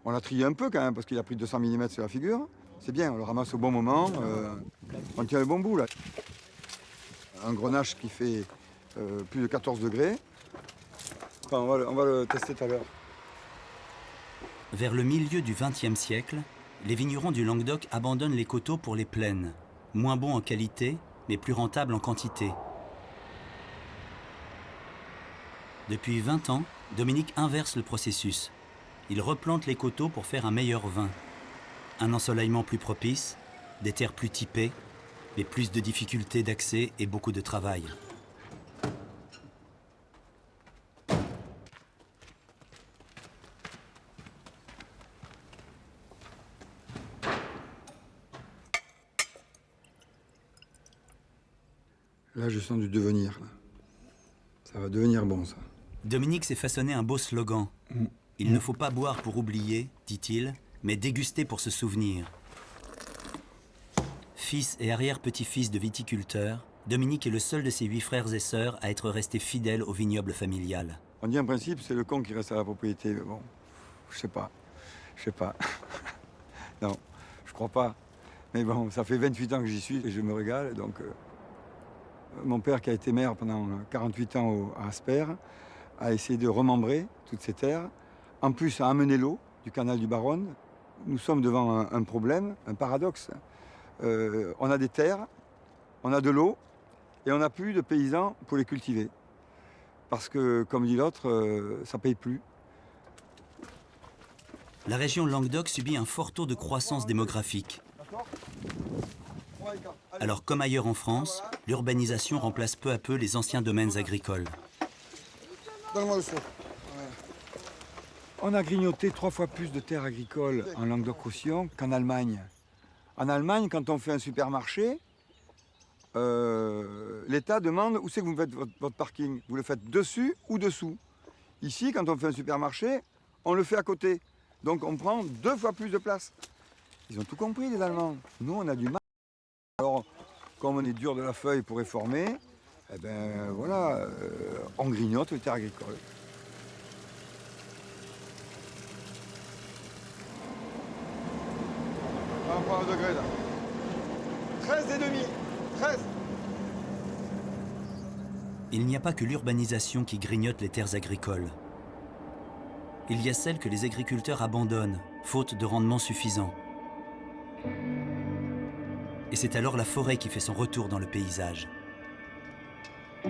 On l'a trié un peu quand même, parce qu'il a pris 200 mm sur la figure. C'est bien, on le ramasse au bon moment, on tient le bon bout là. Un grenache qui fait plus de 14 degrés. Enfin, on va le tester tout à l'heure. Vers le milieu du XXe siècle, les vignerons du Languedoc abandonnent les coteaux pour les plaines, moins bons en qualité, mais plus rentables en quantité. Depuis 20 ans, Dominique inverse le processus. Il replante les coteaux pour faire un meilleur vin. Un ensoleillement plus propice, des terres plus typées, mais plus de difficultés d'accès et beaucoup de travail. Là, je sens du devenir. Là. Ça va devenir bon, ça. Dominique s'est façonné un beau slogan. Il ne faut pas boire pour oublier, dit-il, mais déguster pour se souvenir. Fils et arrière-petit-fils de viticulteurs, Dominique est le seul de ses 8 frères et sœurs à être resté fidèle au vignoble familial. On dit en principe, c'est le con qui reste à la propriété. Mais bon, je sais pas. Non, je crois pas. Mais bon, ça fait 28 ans que j'y suis et je me régale. Donc, mon père, qui a été maire pendant 48 ans à Asper, a essayé de remembrer toutes ces terres. En plus, a amené l'eau du canal du Baronne. Nous sommes devant un problème, un paradoxe. On a des terres, on a de l'eau, et on n'a plus de paysans pour les cultiver. Parce que, comme dit l'autre, ça ne paye plus. La région Languedoc subit un fort taux de croissance démographique. Alors, comme ailleurs en France, l'urbanisation remplace peu à peu les anciens domaines agricoles. Donne-moi le seau. On a grignoté 3 fois plus de terres agricoles en Languedoc-Roussillon qu'en Allemagne. En Allemagne, quand on fait un supermarché, l'État demande où c'est que vous faites votre parking. Vous le faites dessus ou dessous. Ici, quand on fait un supermarché, on le fait à côté. Donc on prend 2 fois plus de place. Ils ont tout compris, les Allemands. Nous, on a du mal. Alors Comme on est dur de la feuille pour réformer, eh ben voilà, on grignote les terres agricoles. Un degré là. 13,5. 13. Il n'y a pas que l'urbanisation qui grignote les terres agricoles. Il y a celles que les agriculteurs abandonnent, faute de rendement suffisant. Et c'est alors la forêt qui fait son retour dans le paysage. «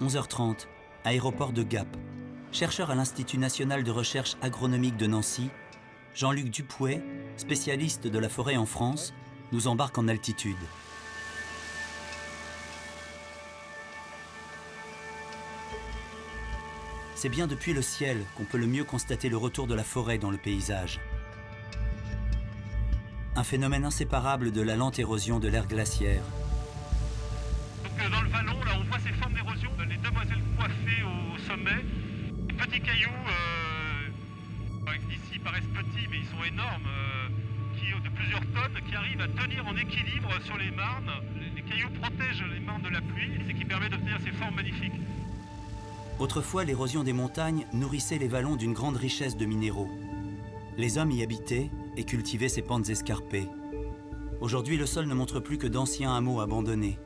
11h30, aéroport de Gap. Chercheur à l'Institut national de recherche agronomique de Nancy, Jean-Luc Dupouet, spécialiste de la forêt en France, nous embarque en altitude. C'est bien depuis le ciel qu'on peut le mieux constater le retour de la forêt dans le paysage. Un phénomène inséparable de la lente érosion de l'ère glaciaire. Donc dans le vallon, là, on voit ces formes d'érosion, les demoiselles coiffées au sommet, les petits cailloux, d'ici paraissent petits mais ils sont énormes, de plusieurs tonnes, qui arrivent à tenir en équilibre sur les marnes. Les cailloux protègent les marnes de la pluie, c'est ce qui permet d'obtenir ces formes magnifiques. Autrefois, l'érosion des montagnes nourrissait les vallons d'une grande richesse de minéraux. Les hommes y habitaient et cultivaient ces pentes escarpées. Aujourd'hui, le sol ne montre plus que d'anciens hameaux abandonnés.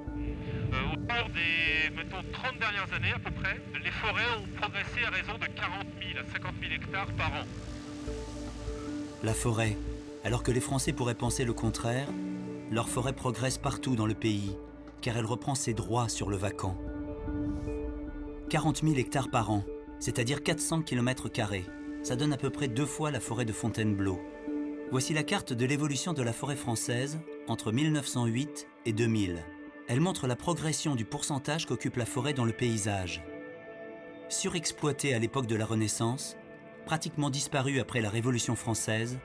Au cours des, mettons, 30 dernières années à peu près, les forêts ont progressé à raison de 40 000 à 50 000 hectares par an. La forêt, alors que les Français pourraient penser le contraire, leur forêt progresse partout dans le pays, car elle reprend ses droits sur le vacant. 40 000 hectares par an, c'est-à-dire 400 km². Ça donne à peu près 2 fois la forêt de Fontainebleau. Voici la carte de l'évolution de la forêt française entre 1908 et 2000. Elle montre la progression du pourcentage qu'occupe la forêt dans le paysage. Surexploitée à l'époque de la Renaissance, pratiquement disparue après la Révolution française,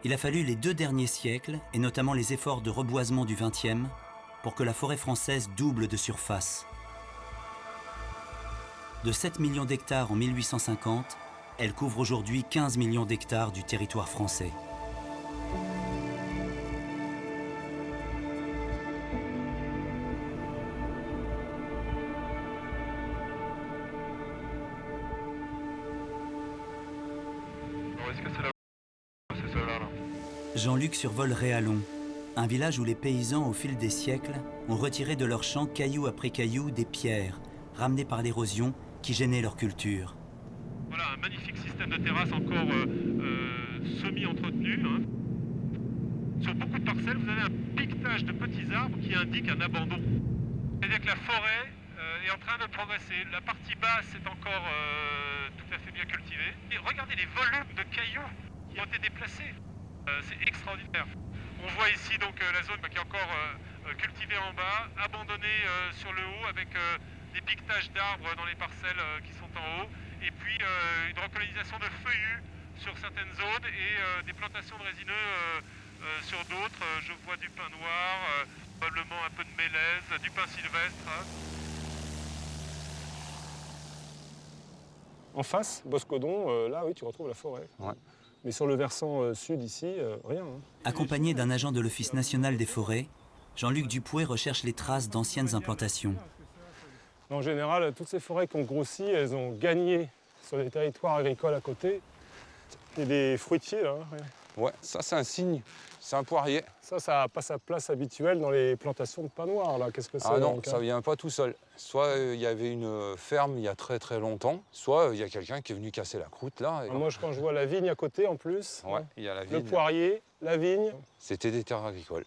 il a fallu les 2 derniers siècles, et notamment les efforts de reboisement du XXe, pour que la forêt française double de surface. De 7 millions d'hectares en 1850, elle couvre aujourd'hui 15 millions d'hectares du territoire français. Est-ce que c'est là? C'est celle-là, là. Jean-Luc survole Réalon, un village où les paysans, au fil des siècles, ont retiré de leurs champs caillou après caillou des pierres, ramenées par l'érosion, qui gênaient leur culture. Voilà, un magnifique système de terrasse encore semi-entretenu. Hein. Sur beaucoup de parcelles, vous avez un piquetage de petits arbres qui indique un abandon. C'est-à-dire que la forêt est en train de progresser. La partie basse est encore tout à fait bien cultivée. Et regardez les volumes de cailloux qui ont été déplacés. C'est extraordinaire. On voit ici donc la zone qui est encore cultivée en bas, abandonnée sur le haut avec des piquetages d'arbres dans les parcelles qui sont en haut, et puis une recolonisation de feuillus sur certaines zones et des plantations de résineux sur d'autres. Je vois du pin noir, probablement un peu de mélèze, du pin sylvestre. Hein. En face, Boscodon, là oui, tu retrouves la forêt. Ouais. Mais sur le versant sud ici, rien. Hein. Accompagné d'un agent de l'Office national des forêts, Jean-Luc Dupouet recherche les traces d'anciennes implantations. En général, toutes ces forêts qui ont grossi, elles ont gagné sur les territoires agricoles à côté. Il y a des fruitiers là. Ouais, ça c'est un cygne, c'est un poirier. Ça n'a pas sa place habituelle dans les plantations de pin noir là. Qu'est-ce que c'est? Ah non, ça ne vient pas tout seul. Soit il y avait une ferme il y a très très longtemps, soit il y a quelqu'un qui est venu casser la croûte là. Moi quand je vois la vigne à côté en plus, ouais, il y a la vigne. Le poirier, la vigne. C'était des terres agricoles,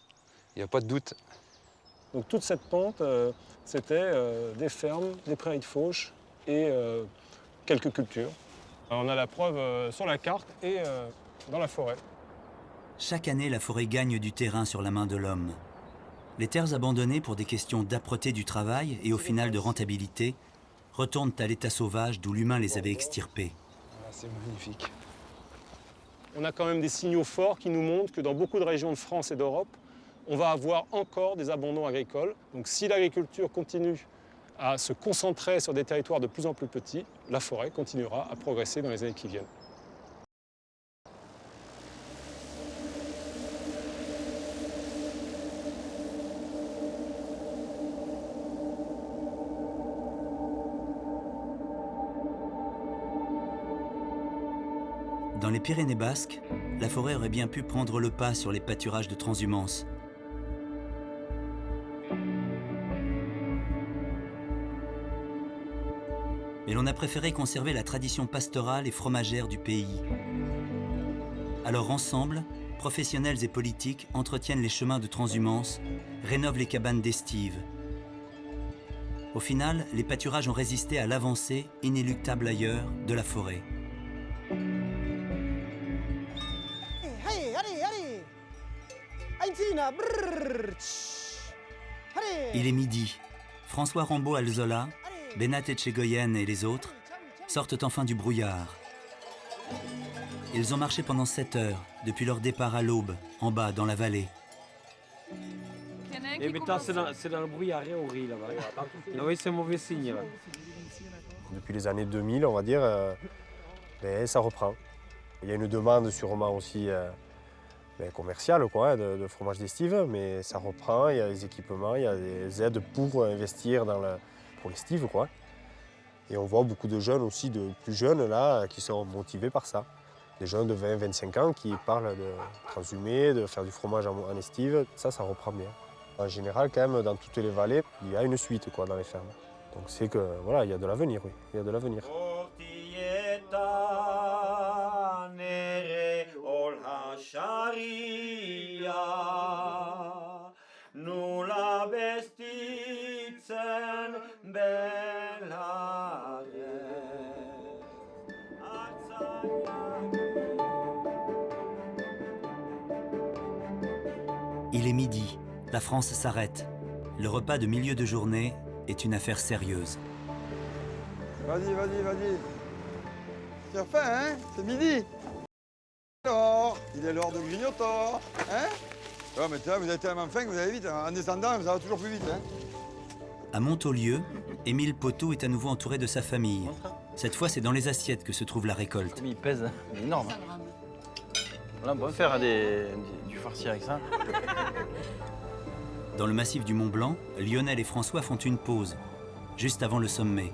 il n'y a pas de doute. Donc toute cette pente, c'était des fermes, des prairies de fauche et quelques cultures. On a la preuve sur la carte et dans la forêt. Chaque année, la forêt gagne du terrain sur la main de l'homme. Les terres abandonnées pour des questions d'âpreté du travail et au final de rentabilité retournent à l'état sauvage d'où l'humain les avait extirpées. Ah, c'est magnifique. On a quand même des signaux forts qui nous montrent que dans beaucoup de régions de France et d'Europe, on va avoir encore des abandons agricoles. Donc si l'agriculture continue à se concentrer sur des territoires de plus en plus petits, la forêt continuera à progresser dans les années qui viennent. Dans les Pyrénées basques, la forêt aurait bien pu prendre le pas sur les pâturages de transhumance. Mais l'on a préféré conserver la tradition pastorale et fromagère du pays. Alors ensemble, professionnels et politiques entretiennent les chemins de transhumance, rénovent les cabanes d'estive. Au final, les pâturages ont résisté à l'avancée, inéluctable ailleurs, de la forêt. Il est midi. François Rambaud-Alzola, Benat Etchegoyen et les autres sortent enfin du brouillard. Ils ont marché pendant 7 heures, depuis leur départ à l'aube, en bas, dans la vallée. Et maintenant, c'est dans le brouillard, on rit là-bas. Oui, c'est un mauvais signe. Là. Depuis les années 2000, on va dire, ça reprend. Il y a une demande sûrement aussi commerciale quoi, de fromage d'estive, mais ça reprend, il y a des équipements, il y a des aides pour investir pour l'estive. Quoi. Et on voit beaucoup de jeunes aussi, de plus jeunes là, qui sont motivés par ça. Des jeunes de 20-25 ans qui parlent de transhumer, de faire du fromage en estive, ça reprend bien. En général, quand même, dans toutes les vallées, il y a une suite quoi, dans les fermes. Donc c'est que voilà, il y a de l'avenir, oui, il y a de l'avenir. Il est midi, la France s'arrête. Le repas de milieu de journée est une affaire sérieuse. Vas-y. Tu as faim, hein? C'est midi. Alors, il est l'heure de grignotant, hein? Ouais, mais vous avez tellement faim que vous allez vite. En descendant, ça va toujours plus vite, hein? À Montaulieu, Émile Poteau est à nouveau entouré de sa famille. Cette fois, c'est dans les assiettes que se trouve la récolte. Il pèse, il est énorme. Là, on peut faire du farci avec ça. Dans le massif du Mont Blanc, Lionel et François font une pause, juste avant le sommet.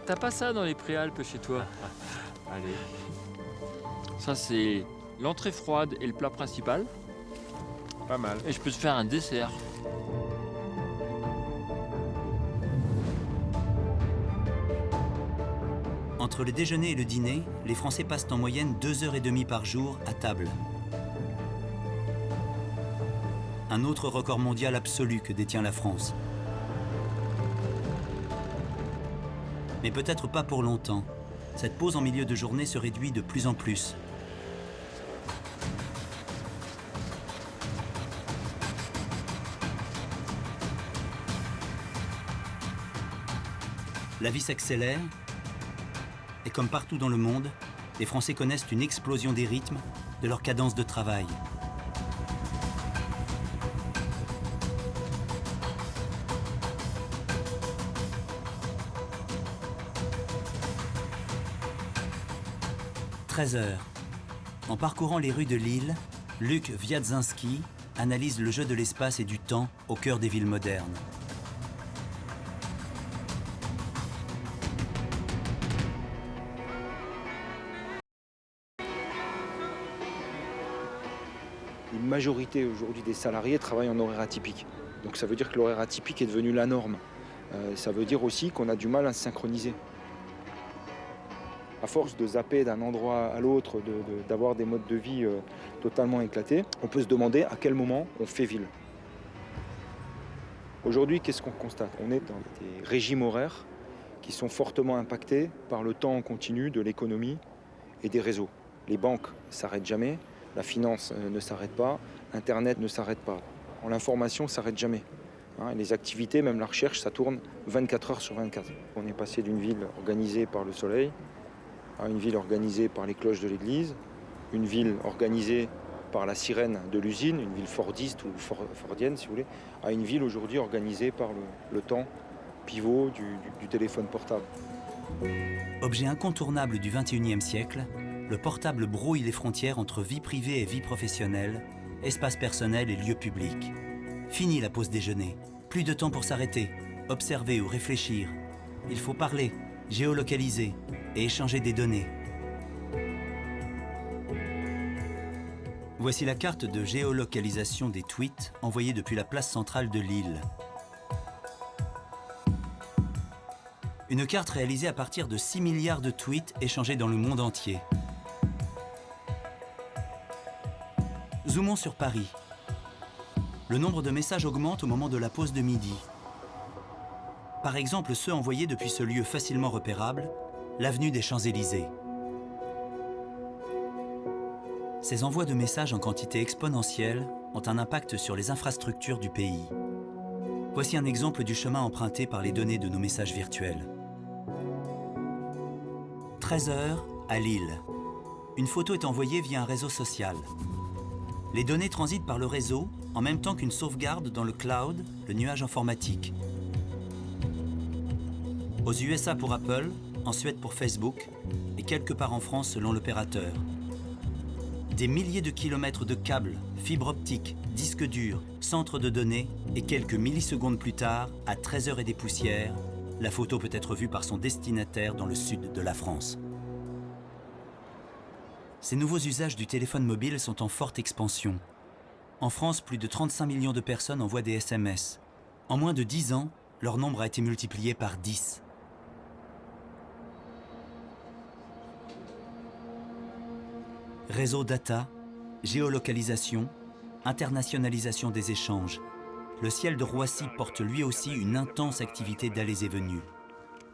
T'as pas ça dans les Préalpes chez toi? Allez. Ça, c'est l'entrée froide et le plat principal. Pas mal. Et je peux te faire un dessert. Entre le déjeuner et le dîner, les Français passent en moyenne 2h30 par jour à table. Un autre record mondial absolu que détient la France. Mais peut-être pas pour longtemps. Cette pause en milieu de journée se réduit de plus en plus. La vie s'accélère. Et comme partout dans le monde, les Français connaissent une explosion des rythmes, de leur cadence de travail. « 13 heures. En parcourant les rues de Lille, Luc Wiadzinski analyse le jeu de l'espace et du temps au cœur des villes modernes. Une majorité aujourd'hui des salariés travaillent en horaire atypique. Donc ça veut dire que l'horaire atypique est devenu la norme. Ça veut dire aussi qu'on a du mal à se synchroniser. À force de zapper d'un endroit à l'autre, d'avoir des modes de vie totalement éclatés, on peut se demander à quel moment on fait ville. Aujourd'hui, qu'est-ce qu'on constate? On est dans des régimes horaires qui sont fortement impactés par le temps en continu de l'économie et des réseaux. Les banques ne s'arrêtent jamais, la finance ne s'arrête pas, Internet ne s'arrête pas. L'information ne s'arrête jamais. Les activités, même la recherche, ça tourne 24 heures sur 24. On est passé d'une ville organisée par le soleil à une ville organisée par les cloches de l'église, une ville organisée par la sirène de l'usine, une ville fordiste ou fordienne si vous voulez, à une ville aujourd'hui organisée par le temps pivot du téléphone portable. Objet incontournable du XXIe siècle, le portable brouille les frontières entre vie privée et vie professionnelle, espace personnel et lieu public. Fini la pause déjeuner. Plus de temps pour s'arrêter, observer ou réfléchir. Il faut parler, géolocaliser et échanger des données. Voici la carte de géolocalisation des tweets envoyés depuis la place centrale de Lille. Une carte réalisée à partir de 6 milliards de tweets échangés dans le monde entier. Zoomons sur Paris. Le nombre de messages augmente au moment de la pause de midi. Par exemple, ceux envoyés depuis ce lieu facilement repérable, l'avenue des Champs-Élysées. Ces envois de messages en quantité exponentielle ont un impact sur les infrastructures du pays. Voici un exemple du chemin emprunté par les données de nos messages virtuels. 13h à Lille. Une photo est envoyée via un réseau social. Les données transitent par le réseau en même temps qu'une sauvegarde dans le cloud, le nuage informatique. Aux USA pour Apple, en Suède pour Facebook et quelque part en France selon l'opérateur. Des milliers de kilomètres de câbles, fibres optiques, disques durs, centres de données et quelques millisecondes plus tard, à 13h et des poussières, la photo peut être vue par son destinataire dans le sud de la France. Ces nouveaux usages du téléphone mobile sont en forte expansion. En France, plus de 35 millions de personnes envoient des SMS. En moins de 10 ans, leur nombre a été multiplié par 10. Réseau data, géolocalisation, internationalisation des échanges. Le ciel de Roissy porte lui aussi une intense activité d'allées et venues.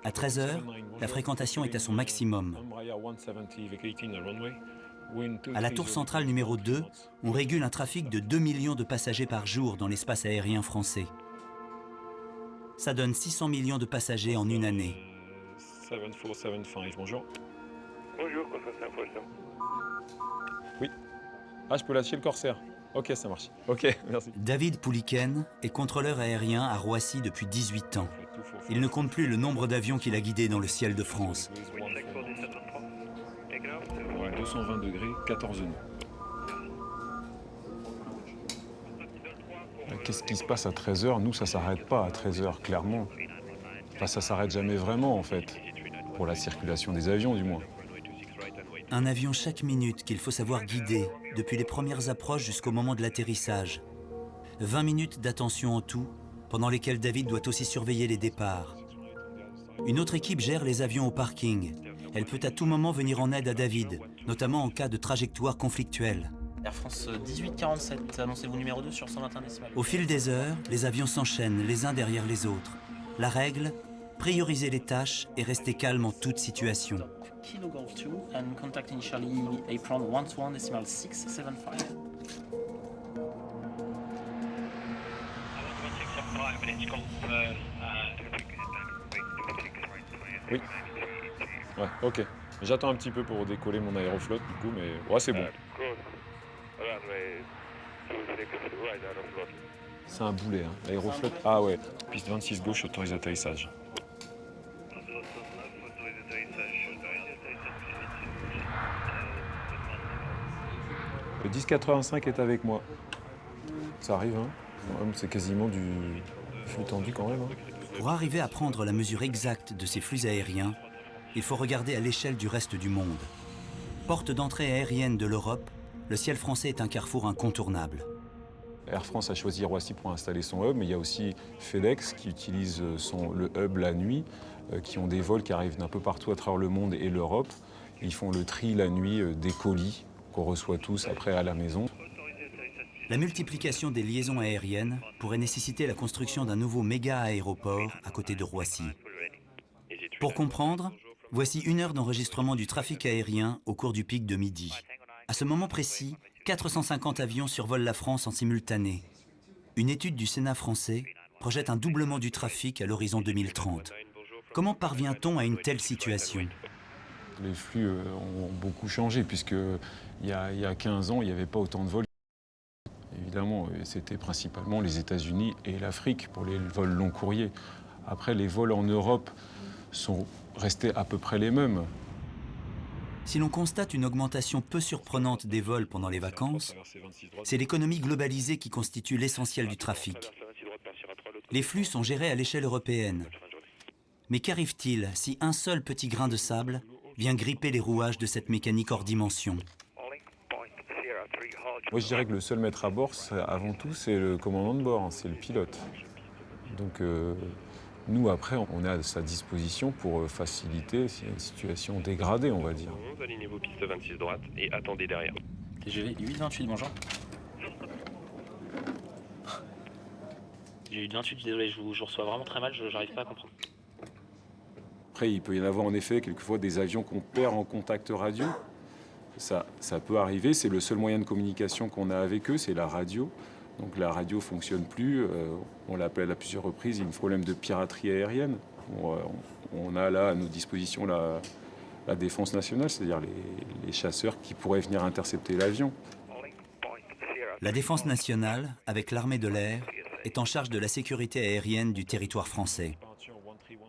À 13h, la fréquentation est à son maximum. À la tour centrale numéro 2, on régule un trafic de 2 millions de passagers par jour dans l'espace aérien français. Ça donne 600 millions de passagers en une année. 7475, bonjour. Bonjour, Contrôle 5 Oui. Ah, je peux lâcher le Corsair. Ok, ça marche. Ok, merci. David Pouliken est contrôleur aérien à Roissy depuis 18 ans. Il ne compte plus le nombre d'avions qu'il a guidés dans le ciel de France. Ouais, 220 degrés, 14 nœuds. Qu'est-ce qui se passe à 13h? Nous, ça s'arrête pas à 13h, clairement. Enfin, ça s'arrête jamais vraiment, en fait. Pour la circulation des avions, du moins. Un avion chaque minute qu'il faut savoir guider, depuis les premières approches jusqu'au moment de l'atterrissage. 20 minutes d'attention en tout, pendant lesquelles David doit aussi surveiller les départs. Une autre équipe gère les avions au parking. Elle peut à tout moment venir en aide à David, notamment en cas de trajectoire conflictuelle. Air France 1847, annoncez-vous numéro 2 sur 121 décimales. Au fil des heures, les avions s'enchaînent les uns derrière les autres. La règle, prioriser les tâches et rester calme en toute situation. Kilo Golf 2 and contact initially apron 121 decimal 675. Oui. Ouais, ok. J'attends un petit peu pour décoller mon aéroflotte, du coup, mais ouais, c'est bon. C'est un boulet, hein. L'aéroflotte. Ah ouais. Piste 26 gauche, autorise atterrissage. Le 1085 est avec moi. Ça arrive, hein. Ouais, c'est quasiment du flux tendu quand même. Hein. Pour arriver à prendre la mesure exacte de ces flux aériens, il faut regarder à l'échelle du reste du monde. Porte d'entrée aérienne de l'Europe, le ciel français est un carrefour incontournable. Air France a choisi Roissy pour installer son hub, mais il y a aussi FedEx qui utilise le hub la nuit, qui ont des vols qui arrivent d'un peu partout à travers le monde et l'Europe. Ils font le tri la nuit des colis qu'on reçoit tous après à la maison. La multiplication des liaisons aériennes pourrait nécessiter la construction d'un nouveau méga-aéroport à côté de Roissy. Pour comprendre, voici 1 heure d'enregistrement du trafic aérien au cours du pic de midi. À ce moment précis, 450 avions survolent la France en simultané. Une étude du Sénat français projette un doublement du trafic à l'horizon 2030. Comment parvient-on à une telle situation ? Les flux ont beaucoup changé, puisqu'il y a 15 ans, il n'y avait pas autant de vols. Évidemment, c'était principalement les États-Unis et l'Afrique pour les vols long courriers. Après, les vols en Europe sont restés à peu près les mêmes. Si l'on constate une augmentation peu surprenante des vols pendant les vacances, c'est l'économie globalisée qui constitue l'essentiel du trafic. Les flux sont gérés à l'échelle européenne. Mais qu'arrive-t-il si un seul petit grain de sable vient gripper les rouages de cette mécanique hors dimension ? Moi, je dirais que le seul maître à bord, avant tout, c'est le commandant de bord, hein, c'est le pilote. Donc, nous, après, on est à sa disposition pour faciliter s'il y a une situation dégradée, on va dire. Alignez vos pistes 26 droite et attendez derrière. TGV 828, bonjour. J'ai 828, désolé, je vous reçois vraiment très mal, j'arrive pas à comprendre. Après, il peut y en avoir en effet quelquefois des avions qu'on perd en contact radio. Ça peut arriver, c'est le seul moyen de communication qu'on a avec eux, c'est la radio. Donc la radio ne fonctionne plus, on l'appelle à plusieurs reprises, il y a un problème de piraterie aérienne. On a là à nos dispositions la défense nationale, c'est-à-dire les chasseurs qui pourraient venir intercepter l'avion. La défense nationale, avec l'armée de l'air, est en charge de la sécurité aérienne du territoire français.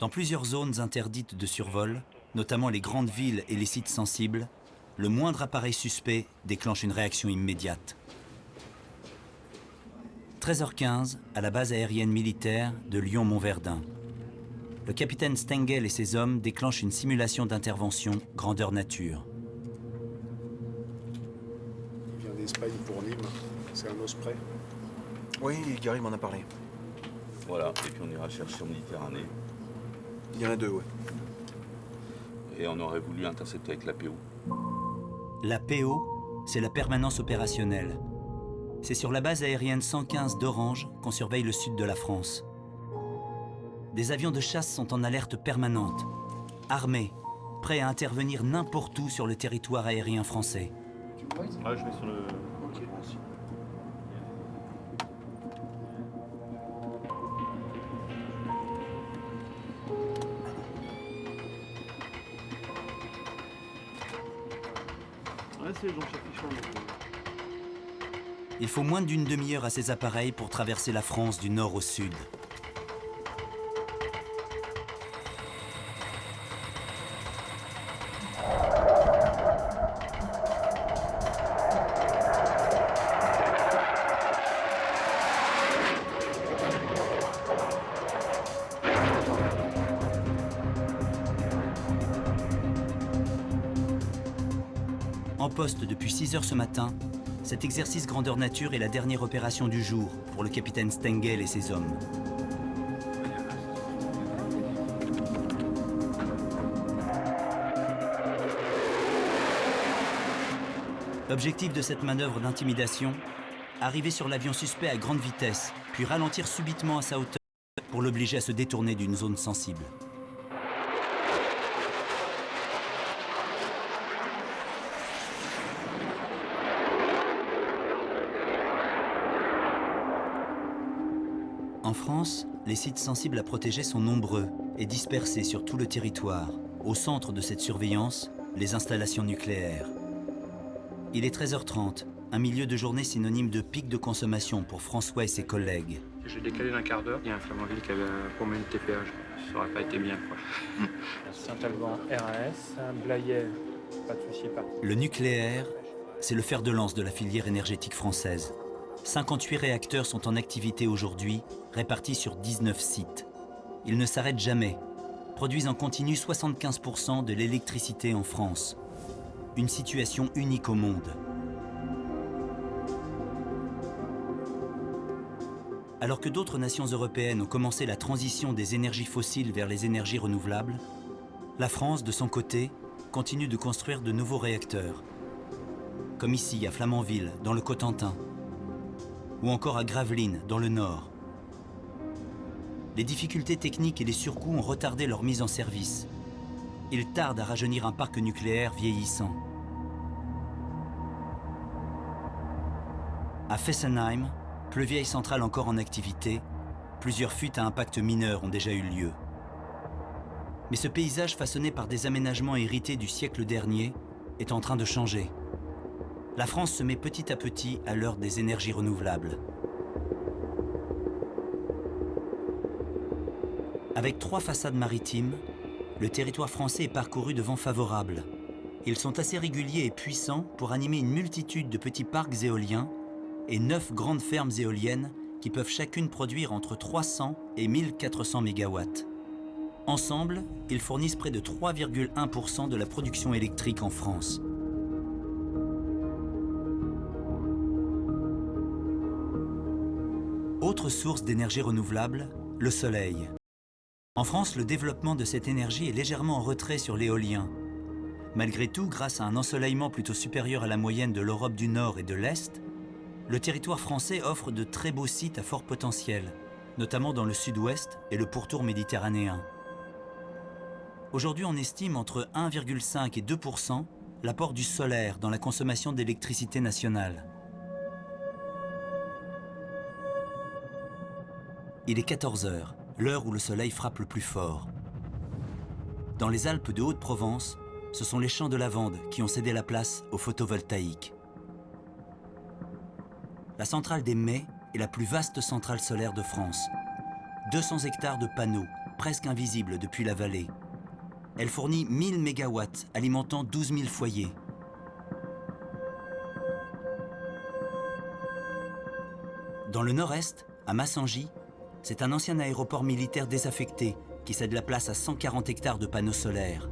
Dans plusieurs zones interdites de survol, notamment les grandes villes et les sites sensibles, le moindre appareil suspect déclenche une réaction immédiate. 13h15 à la base aérienne militaire de Lyon-Montverdun. Le capitaine Stengel et ses hommes déclenchent une simulation d'intervention grandeur nature. Il vient d'Espagne pour Nîmes, c'est un Osprey. Oui, Gary m'en a parlé. Voilà, et puis on ira chercher en Méditerranée. Il y en a deux, ouais. Et on aurait voulu intercepter avec la PO. La PO, c'est la permanence opérationnelle. C'est sur la base aérienne 115 d'Orange qu'on surveille le sud de la France. Des avions de chasse sont en alerte permanente, armés, prêts à intervenir n'importe où sur le territoire aérien français. Ah, je mets sur le... Ok, merci. Ouais, c'est Jean-Charles Pichon. Il faut moins d'une demi-heure à ces appareils pour traverser la France du nord au sud. En poste depuis 6 heures ce matin, cet exercice grandeur nature est la dernière opération du jour pour le capitaine Stengel et ses hommes. L'objectif de cette manœuvre d'intimidation, arriver sur l'avion suspect à grande vitesse, puis ralentir subitement à sa hauteur pour l'obliger à se détourner d'une zone sensible. En France, les sites sensibles à protéger sont nombreux et dispersés sur tout le territoire. Au centre de cette surveillance, les installations nucléaires. Il est 13h30, un milieu de journée synonyme de pic de consommation pour François et ses collègues. J'ai décalé d'un quart d'heure, il y a un Flamanville qui avait un promenade de TPH. Ça aurait pas été bien, quoi. Saint-Alban, RAS, Blayais, pas de souci, pas. Le nucléaire, c'est le fer de lance de la filière énergétique française. 58 réacteurs sont en activité aujourd'hui, répartis sur 19 sites. Ils ne s'arrêtent jamais, produisent en continu 75% de l'électricité en France. Une situation unique au monde. Alors que d'autres nations européennes ont commencé la transition des énergies fossiles vers les énergies renouvelables, la France, de son côté, continue de construire de nouveaux réacteurs. Comme ici, à Flamanville, dans le Cotentin, ou encore à Gravelines, dans le Nord. Les difficultés techniques et les surcoûts ont retardé leur mise en service. Il tarde à rajeunir un parc nucléaire vieillissant. À Fessenheim, plus vieille centrale encore en activité, plusieurs fuites à impact mineur ont déjà eu lieu. Mais ce paysage façonné par des aménagements hérités du siècle dernier est en train de changer. La France se met petit à petit à l'heure des énergies renouvelables. Avec 3 façades maritimes, le territoire français est parcouru de vents favorables. Ils sont assez réguliers et puissants pour animer une multitude de petits parcs éoliens et 9 grandes fermes éoliennes qui peuvent chacune produire entre 300 et 1400 MW. Ensemble, ils fournissent près de 3,1% de la production électrique en France. Autre source d'énergie renouvelable, le soleil. En France, le développement de cette énergie est légèrement en retrait sur l'éolien. Malgré tout, grâce à un ensoleillement plutôt supérieur à la moyenne de l'Europe du Nord et de l'Est, le territoire français offre de très beaux sites à fort potentiel, notamment dans le sud-ouest et le pourtour méditerranéen. Aujourd'hui, on estime entre 1,5 et 2% l'apport du solaire dans la consommation d'électricité nationale. Il est 14 heures, l'heure où le soleil frappe le plus fort. Dans les Alpes de Haute-Provence, ce sont les champs de lavande qui ont cédé la place au photovoltaïque. La centrale des Mets est la plus vaste centrale solaire de France. 200 hectares de panneaux, presque invisibles depuis la vallée. Elle fournit 1000 MW, alimentant 12 000 foyers. Dans le nord-est, à Massangy, c'est un ancien aéroport militaire désaffecté qui cède la place à 140 hectares de panneaux solaires.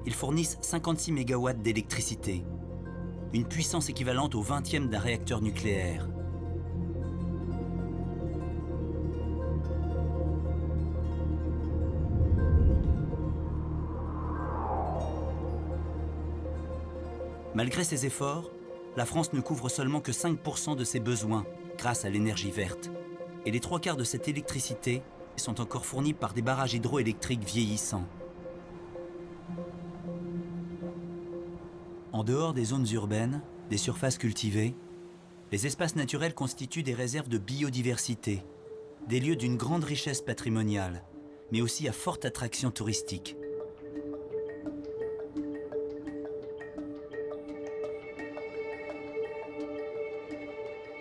Ils fournissent 56 MW d'électricité, une puissance équivalente au 20e d'un réacteur nucléaire. Malgré ces efforts, la France ne couvre seulement que 5% de ses besoins grâce à l'énergie verte. Et les 3/4 de cette électricité sont encore fournis par des barrages hydroélectriques vieillissants. En dehors des zones urbaines, des surfaces cultivées, les espaces naturels constituent des réserves de biodiversité, des lieux d'une grande richesse patrimoniale, mais aussi à forte attraction touristique.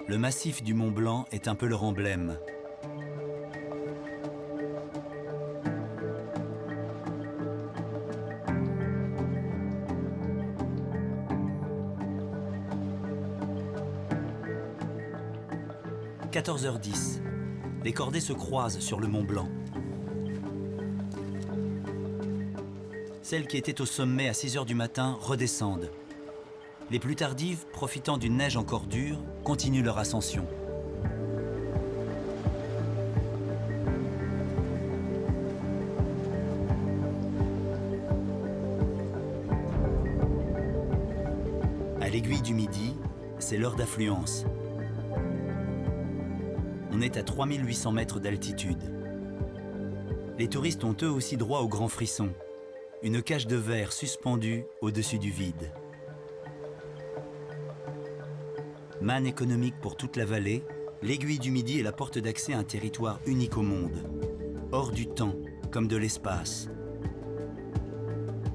Le massif du Mont Blanc est un peu leur emblème. « 14h10, les cordées se croisent sur le Mont Blanc. Celles qui étaient au sommet à 6 h du matin redescendent. Les plus tardives, profitant d'une neige encore dure, continuent leur ascension. À l'aiguille du Midi, c'est l'heure d'affluence. On est à 3800 mètres d'altitude. Les touristes ont eux aussi droit au grand frisson, une cage de verre suspendue au-dessus du vide. Manne économique pour toute la vallée, l'aiguille du Midi est la porte d'accès à un territoire unique au monde, hors du temps comme de l'espace.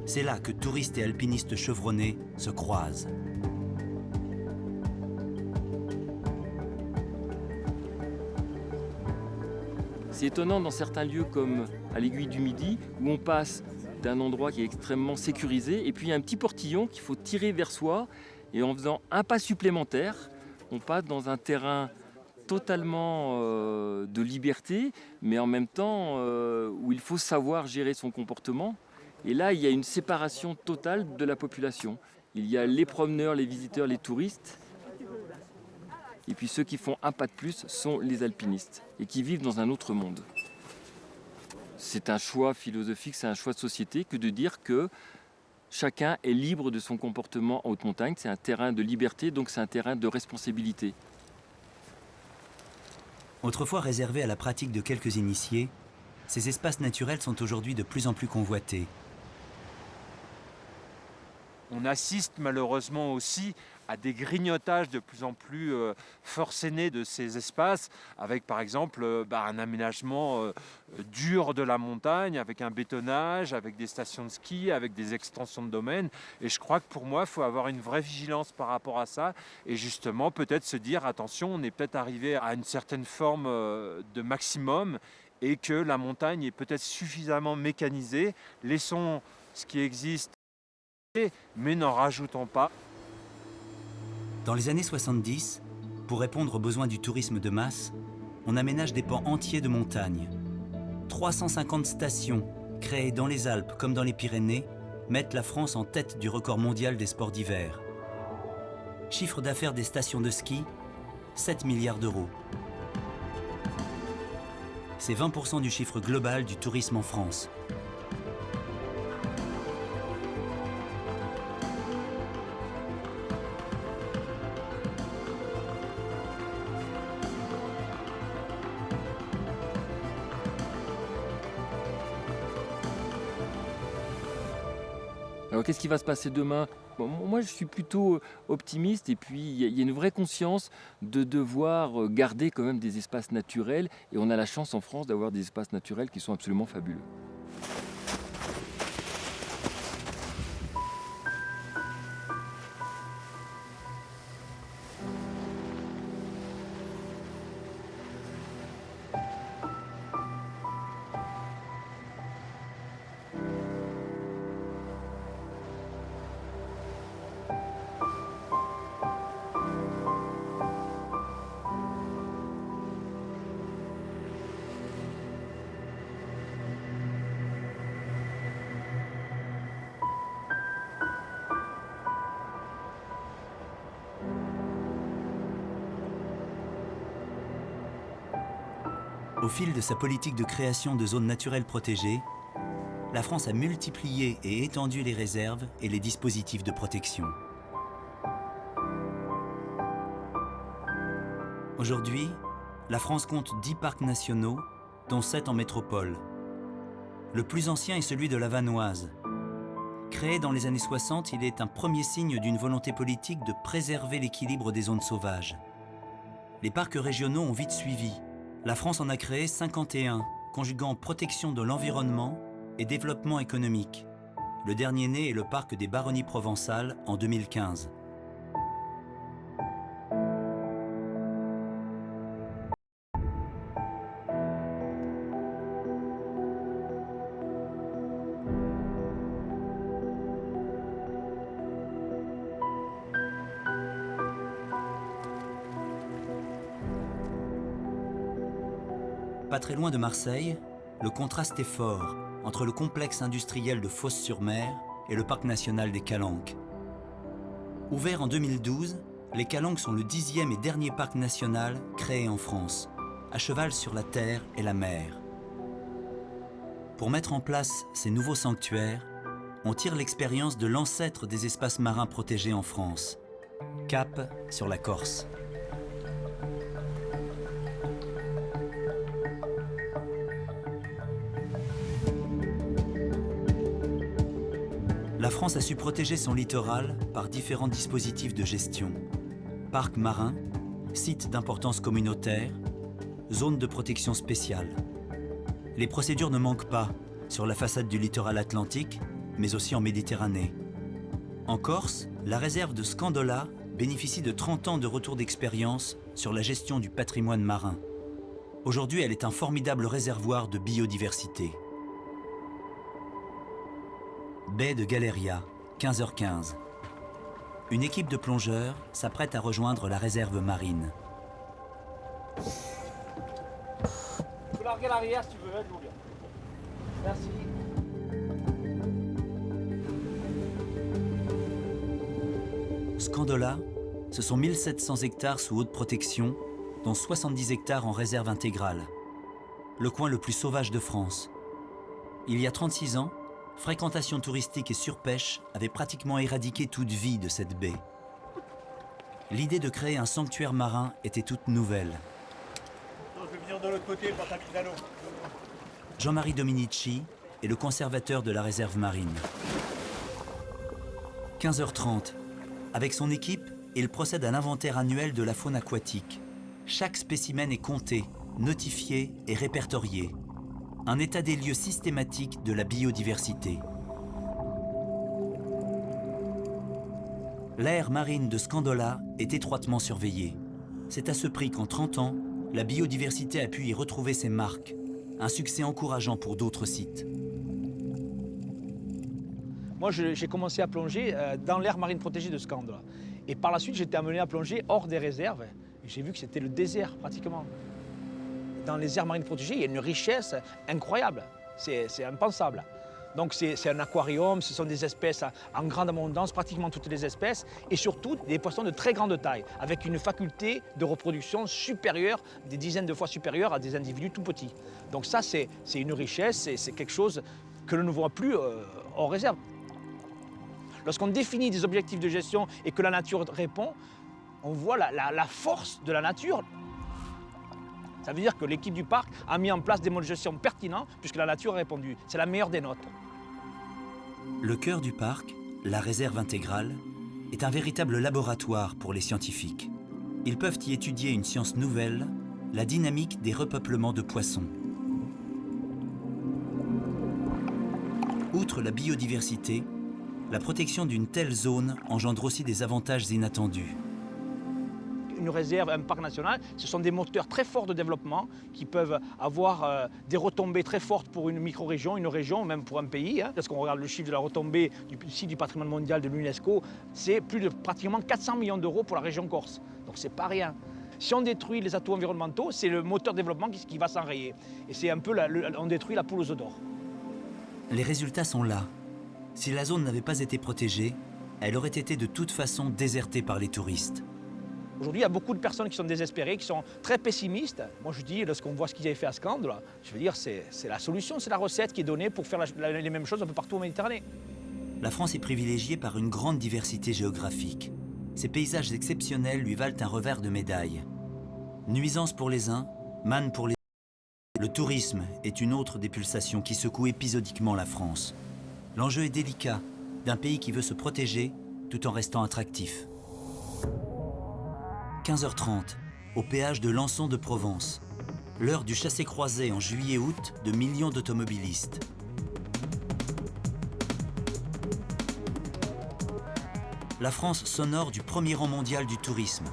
C'est là que touristes et alpinistes chevronnés se croisent. C'est étonnant dans certains lieux comme à l'aiguille du Midi, où on passe d'un endroit qui est extrêmement sécurisé, et puis il y a un petit portillon qu'il faut tirer vers soi, et en faisant un pas supplémentaire, on passe dans un terrain totalement de liberté, mais en même temps où il faut savoir gérer son comportement. Et là, il y a une séparation totale de la population. Il y a les promeneurs, les visiteurs, les touristes. Et puis ceux qui font un pas de plus sont les alpinistes et qui vivent dans un autre monde. C'est un choix philosophique, c'est un choix de société que de dire que chacun est libre de son comportement en haute montagne. C'est un terrain de liberté, donc c'est un terrain de responsabilité. Autrefois réservés à la pratique de quelques initiés, ces espaces naturels sont aujourd'hui de plus en plus convoités. On assiste malheureusement aussi à des grignotages de plus en plus forcenés de ces espaces, avec par exemple un aménagement dur de la montagne, avec un bétonnage, avec des stations de ski, avec des extensions de domaines. Et je crois que pour moi, il faut avoir une vraie vigilance par rapport à ça, et justement peut-être se dire, attention, on est peut-être arrivé à une certaine forme de maximum, et que la montagne est peut-être suffisamment mécanisée. Laissons ce qui existe, mais n'en rajoutons pas. Dans les années 70, pour répondre aux besoins du tourisme de masse, on aménage des pans entiers de montagne. 350 stations, créées dans les Alpes comme dans les Pyrénées, mettent la France en tête du record mondial des sports d'hiver. Chiffre d'affaires des stations de ski, 7 milliards d'euros. C'est 20% du chiffre global du tourisme en France. Alors qu'est-ce qui va se passer demain? Bon, moi je suis plutôt optimiste et puis il y a une vraie conscience de devoir garder quand même des espaces naturels et on a la chance en France d'avoir des espaces naturels qui sont absolument fabuleux. Au fil de sa politique de création de zones naturelles protégées, la France a multiplié et étendu les réserves et les dispositifs de protection. Aujourd'hui, la France compte 10 parcs nationaux, dont 7 en métropole. Le plus ancien est celui de la Vanoise. Créé dans les années 60, il est un premier signe d'une volonté politique de préserver l'équilibre des zones sauvages. Les parcs régionaux ont vite suivi. La France en a créé 51, conjuguant protection de l'environnement et développement économique. Le dernier né est le parc des Baronnies provençales en 2015. Pas très loin de Marseille, le contraste est fort entre le complexe industriel de Fos-sur-Mer et le parc national des Calanques. Ouvert en 2012, les Calanques sont le 10e et dernier parc national créé en France, à cheval sur la terre et la mer. Pour mettre en place ces nouveaux sanctuaires, on tire l'expérience de l'ancêtre des espaces marins protégés en France, Cap sur la Corse. La France a su protéger son littoral par différents dispositifs de gestion. Parcs marins, sites d'importance communautaire, zones de protection spéciale. Les procédures ne manquent pas sur la façade du littoral atlantique, mais aussi en Méditerranée. En Corse, la réserve de Scandola bénéficie de 30 ans de retour d'expérience sur la gestion du patrimoine marin. Aujourd'hui, elle est un formidable réservoir de biodiversité. Baie de Galeria, 15h15. Une équipe de plongeurs s'apprête à rejoindre la réserve marine. Tu peux larguer l'arrière si tu veux, Julia. Merci. Scandola, ce sont 1700 hectares sous haute protection, dont 70 hectares en réserve intégrale. Le coin le plus sauvage de France. Il y a 36 ans, fréquentation touristique et surpêche avaient pratiquement éradiqué toute vie de cette baie. L'idée de créer un sanctuaire marin était toute nouvelle. Je vais venir de l'autre côté pour t'appliquer à l'eau. Jean-Marie Dominici est le conservateur de la réserve marine. 15h30. Avec son équipe, il procède à l'inventaire annuel de la faune aquatique. Chaque spécimen est compté, notifié et répertorié. Un état des lieux systématique de la biodiversité. L'aire marine de Scandola est étroitement surveillée. C'est à ce prix qu'en 30 ans, la biodiversité a pu y retrouver ses marques. Un succès encourageant pour d'autres sites. Moi, j'ai commencé à plonger dans l'aire marine protégée de Scandola. Et par la suite, j'ai été amené à plonger hors des réserves. Et j'ai vu que c'était le désert, pratiquement. Dans les aires marines protégées, il y a une richesse incroyable. C'est impensable. Donc c'est un aquarium, ce sont des espèces en grande abondance, pratiquement toutes les espèces, et surtout des poissons de très grande taille, avec une faculté de reproduction supérieure, des dizaines de fois supérieure à des individus tout petits. Donc ça, c'est une richesse, c'est quelque chose que l'on ne voit plus hors réserve. Lorsqu'on définit des objectifs de gestion et que la nature répond, on voit la force de la nature. Ça veut dire que l'équipe du parc a mis en place des modes de gestion pertinents puisque la nature a répondu. C'est la meilleure des notes. Le cœur du parc, la réserve intégrale, est un véritable laboratoire pour les scientifiques. Ils peuvent y étudier une science nouvelle, la dynamique des repeuplements de poissons. Outre la biodiversité, la protection d'une telle zone engendre aussi des avantages inattendus. Une réserve, un parc national, ce sont des moteurs très forts de développement qui peuvent avoir des retombées très fortes pour une micro-région, une région, même pour un pays. Lorsqu'on regarde le chiffre de la retombée du site du patrimoine mondial de l'UNESCO, c'est plus de pratiquement 400 millions d'euros pour la région Corse. Donc c'est pas rien. Si on détruit les atouts environnementaux, c'est le moteur de développement qui va s'enrayer. Et c'est un peu, on détruit la poule aux œufs d'or. Les résultats sont là. Si la zone n'avait pas été protégée, elle aurait été de toute façon désertée par les touristes. Aujourd'hui, il y a beaucoup de personnes qui sont désespérées, qui sont très pessimistes. Moi, je dis, lorsqu'on voit ce qu'ils avaient fait à Scande, là, je veux dire, c'est la solution, c'est la recette qui est donnée pour faire les mêmes choses un peu partout en Méditerranée. La France est privilégiée par une grande diversité géographique. Ces paysages exceptionnels lui valent un revers de médaille. Nuisance pour les uns, manne pour les autres. Le tourisme est une autre des pulsations qui secoue épisodiquement la France. L'enjeu est délicat, d'un pays qui veut se protéger tout en restant attractif. 15h30, au péage de Lançon de Provence. L'heure du chassé-croisé en juillet-août de millions d'automobilistes. La France s'honore du premier rang mondial du tourisme.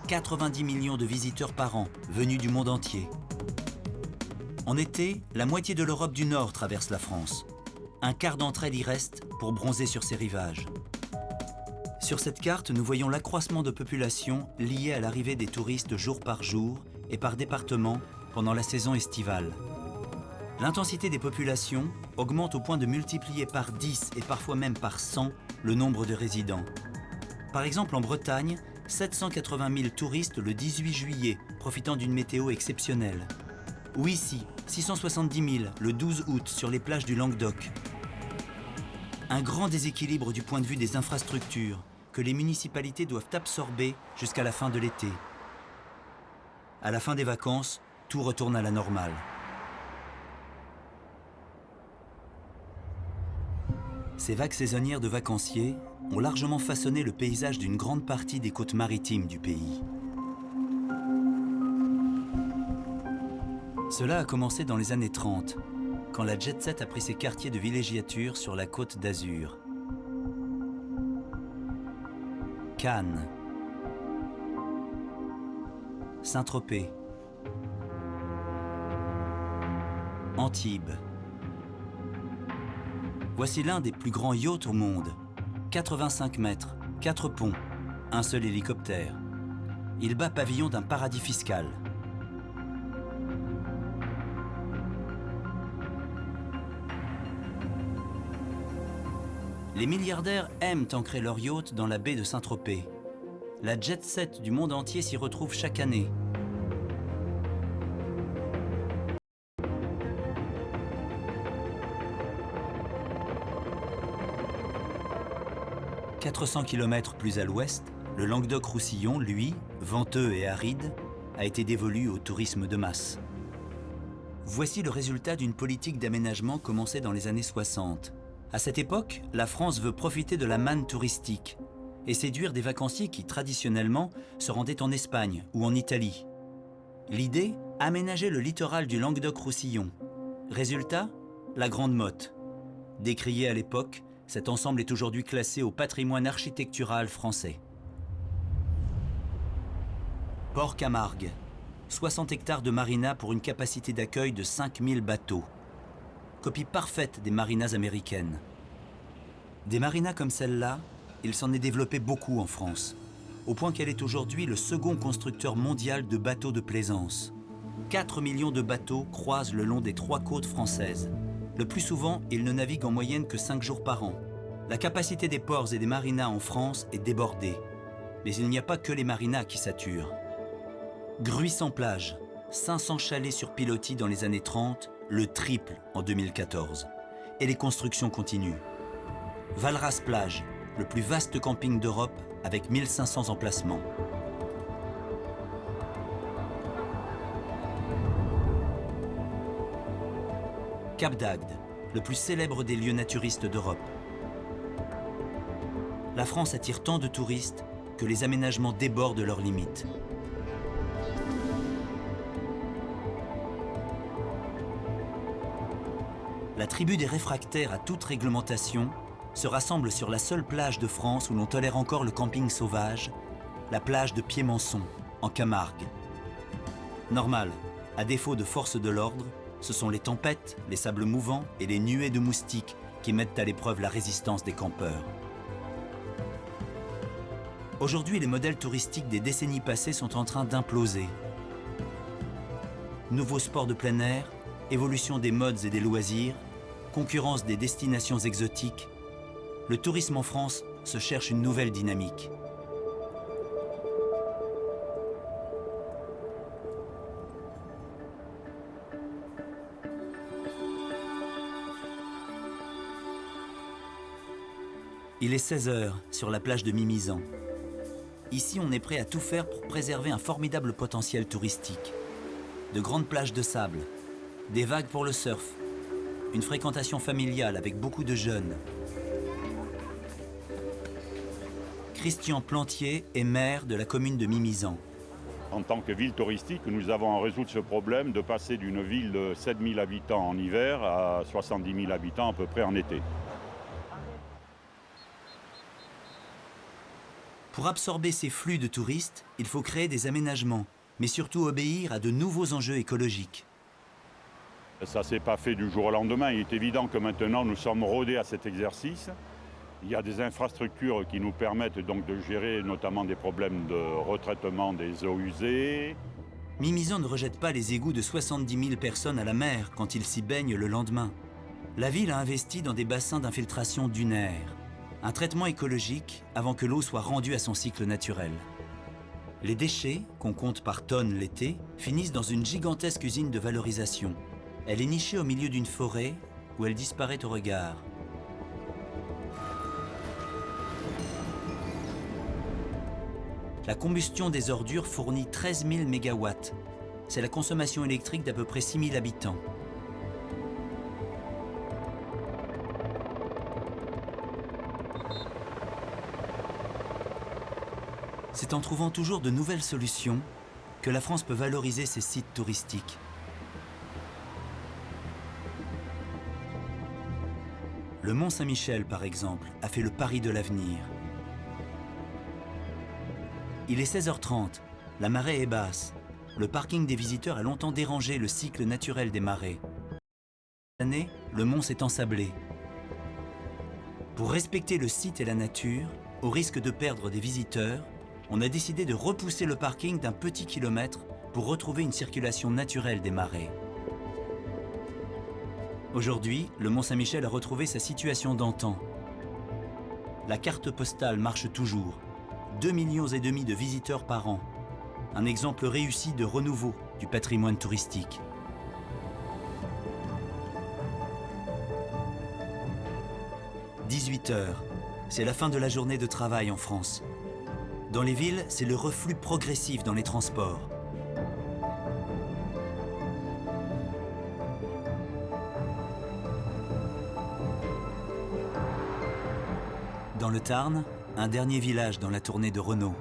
90 millions de visiteurs par an, venus du monde entier. En été, la moitié de l'Europe du Nord traverse la France. Un quart d'entre elles y reste pour bronzer sur ses rivages. Sur cette carte, nous voyons l'accroissement de population lié à l'arrivée des touristes jour par jour et par département pendant la saison estivale. L'intensité des populations augmente au point de multiplier par 10 et parfois même par 100 le nombre de résidents. Par exemple, en Bretagne, 780 000 touristes le 18 juillet, profitant d'une météo exceptionnelle. Ou ici, 670 000 le 12 août sur les plages du Languedoc. Un grand déséquilibre du point de vue des infrastructures que les municipalités doivent absorber jusqu'à la fin de l'été. À la fin des vacances, tout retourne à la normale. Ces vagues saisonnières de vacanciers ont largement façonné le paysage d'une grande partie des côtes maritimes du pays. Cela a commencé dans les années 30, quand la jet-set a pris ses quartiers de villégiature sur la côte d'Azur. Cannes, Saint-Tropez, Antibes. Voici l'un des plus grands yachts au monde. 85 mètres, 4 ponts, un seul hélicoptère. Il bat pavillon d'un paradis fiscal. Les milliardaires aiment ancrer leur yacht dans la baie de Saint-Tropez. La jet-set du monde entier s'y retrouve chaque année. « 400 km plus à l'ouest, le Languedoc-Roussillon, lui, venteux et aride, a été dévolu au tourisme de masse. Voici le résultat d'une politique d'aménagement commencée dans les années 60. À cette époque, la France veut profiter de la manne touristique et séduire des vacanciers qui, traditionnellement, se rendaient en Espagne ou en Italie. L'idée, aménager le littoral du Languedoc-Roussillon. Résultat, la Grande Motte. Décrié à l'époque, cet ensemble est aujourd'hui classé au patrimoine architectural français. Port-Camargue, 60 hectares de marina pour une capacité d'accueil de 5000 bateaux. Copie parfaite des marinas américaines. Des marinas comme celle-là, il s'en est développé beaucoup en France, au point qu'elle est aujourd'hui le second constructeur mondial de bateaux de plaisance. 4 millions de bateaux croisent le long des 3 côtes françaises. Le plus souvent, ils ne naviguent en moyenne que 5 jours par an. La capacité des ports et des marinas en France est débordée. Mais il n'y a pas que les marinas qui saturent. Gruy sans plage, 500 chalets sur pilotis dans les années 30, le triple en 2014. Et les constructions continuent. Valras plage, le plus vaste camping d'Europe avec 1500 emplacements. Cap d'Agde, le plus célèbre des lieux naturistes d'Europe. La France attire tant de touristes que les aménagements débordent leurs limites. La tribu des réfractaires à toute réglementation se rassemble sur la seule plage de France où l'on tolère encore le camping sauvage, la plage de Piémençon, en Camargue. Normal, à défaut de force de l'ordre, ce sont les tempêtes, les sables mouvants et les nuées de moustiques qui mettent à l'épreuve la résistance des campeurs. Aujourd'hui, les modèles touristiques des décennies passées sont en train d'imploser. Nouveaux sports de plein air, évolution des modes et des loisirs, concurrence des destinations exotiques, le tourisme en France se cherche une nouvelle dynamique. Il est 16 h sur la plage de Mimizan. Ici, on est prêt à tout faire pour préserver un formidable potentiel touristique. De grandes plages de sable, des vagues pour le surf, une fréquentation familiale avec beaucoup de jeunes. Christian Plantier est maire de la commune de Mimizan. En tant que ville touristique, nous avons à résoudre ce problème de passer d'une ville de 7 000 habitants en hiver à 70 000 habitants à peu près en été. Pour absorber ces flux de touristes, il faut créer des aménagements, mais surtout obéir à de nouveaux enjeux écologiques. Ça ne s'est pas fait du jour au lendemain. Il est évident que maintenant nous sommes rodés à cet exercice. Il y a des infrastructures qui nous permettent donc de gérer notamment des problèmes de retraitement des eaux usées. Mimizan ne rejette pas les égouts de 70 000 personnes à la mer quand ils s'y baignent le lendemain. La ville a investi dans des bassins d'infiltration dunaire. Un traitement écologique avant que l'eau soit rendue à son cycle naturel. Les déchets, qu'on compte par tonnes l'été, finissent dans une gigantesque usine de valorisation. Elle est nichée au milieu d'une forêt où elle disparaît au regard. La combustion des ordures fournit 13 000 mégawatts. C'est la consommation électrique d'à peu près 6 000 habitants. C'est en trouvant toujours de nouvelles solutions que la France peut valoriser ses sites touristiques. Le Mont-Saint-Michel, par exemple, a fait le pari de l'avenir. Il est 16h30, la marée est basse. Le parking des visiteurs a longtemps dérangé le cycle naturel des marées. Cette année, le mont s'est ensablé. Pour respecter le site et la nature, au risque de perdre des visiteurs, on a décidé de repousser le parking d'un petit kilomètre pour retrouver une circulation naturelle des marées. Aujourd'hui, le Mont-Saint-Michel a retrouvé sa situation d'antan. La carte postale marche toujours. 2,5 millions de visiteurs par an. Un exemple réussi de renouveau du patrimoine touristique. « 18 h, c'est la fin de la journée de travail en France. Dans les villes, c'est le reflux progressif dans les transports. Dans le Tarn, un dernier village dans la tournée de Renault.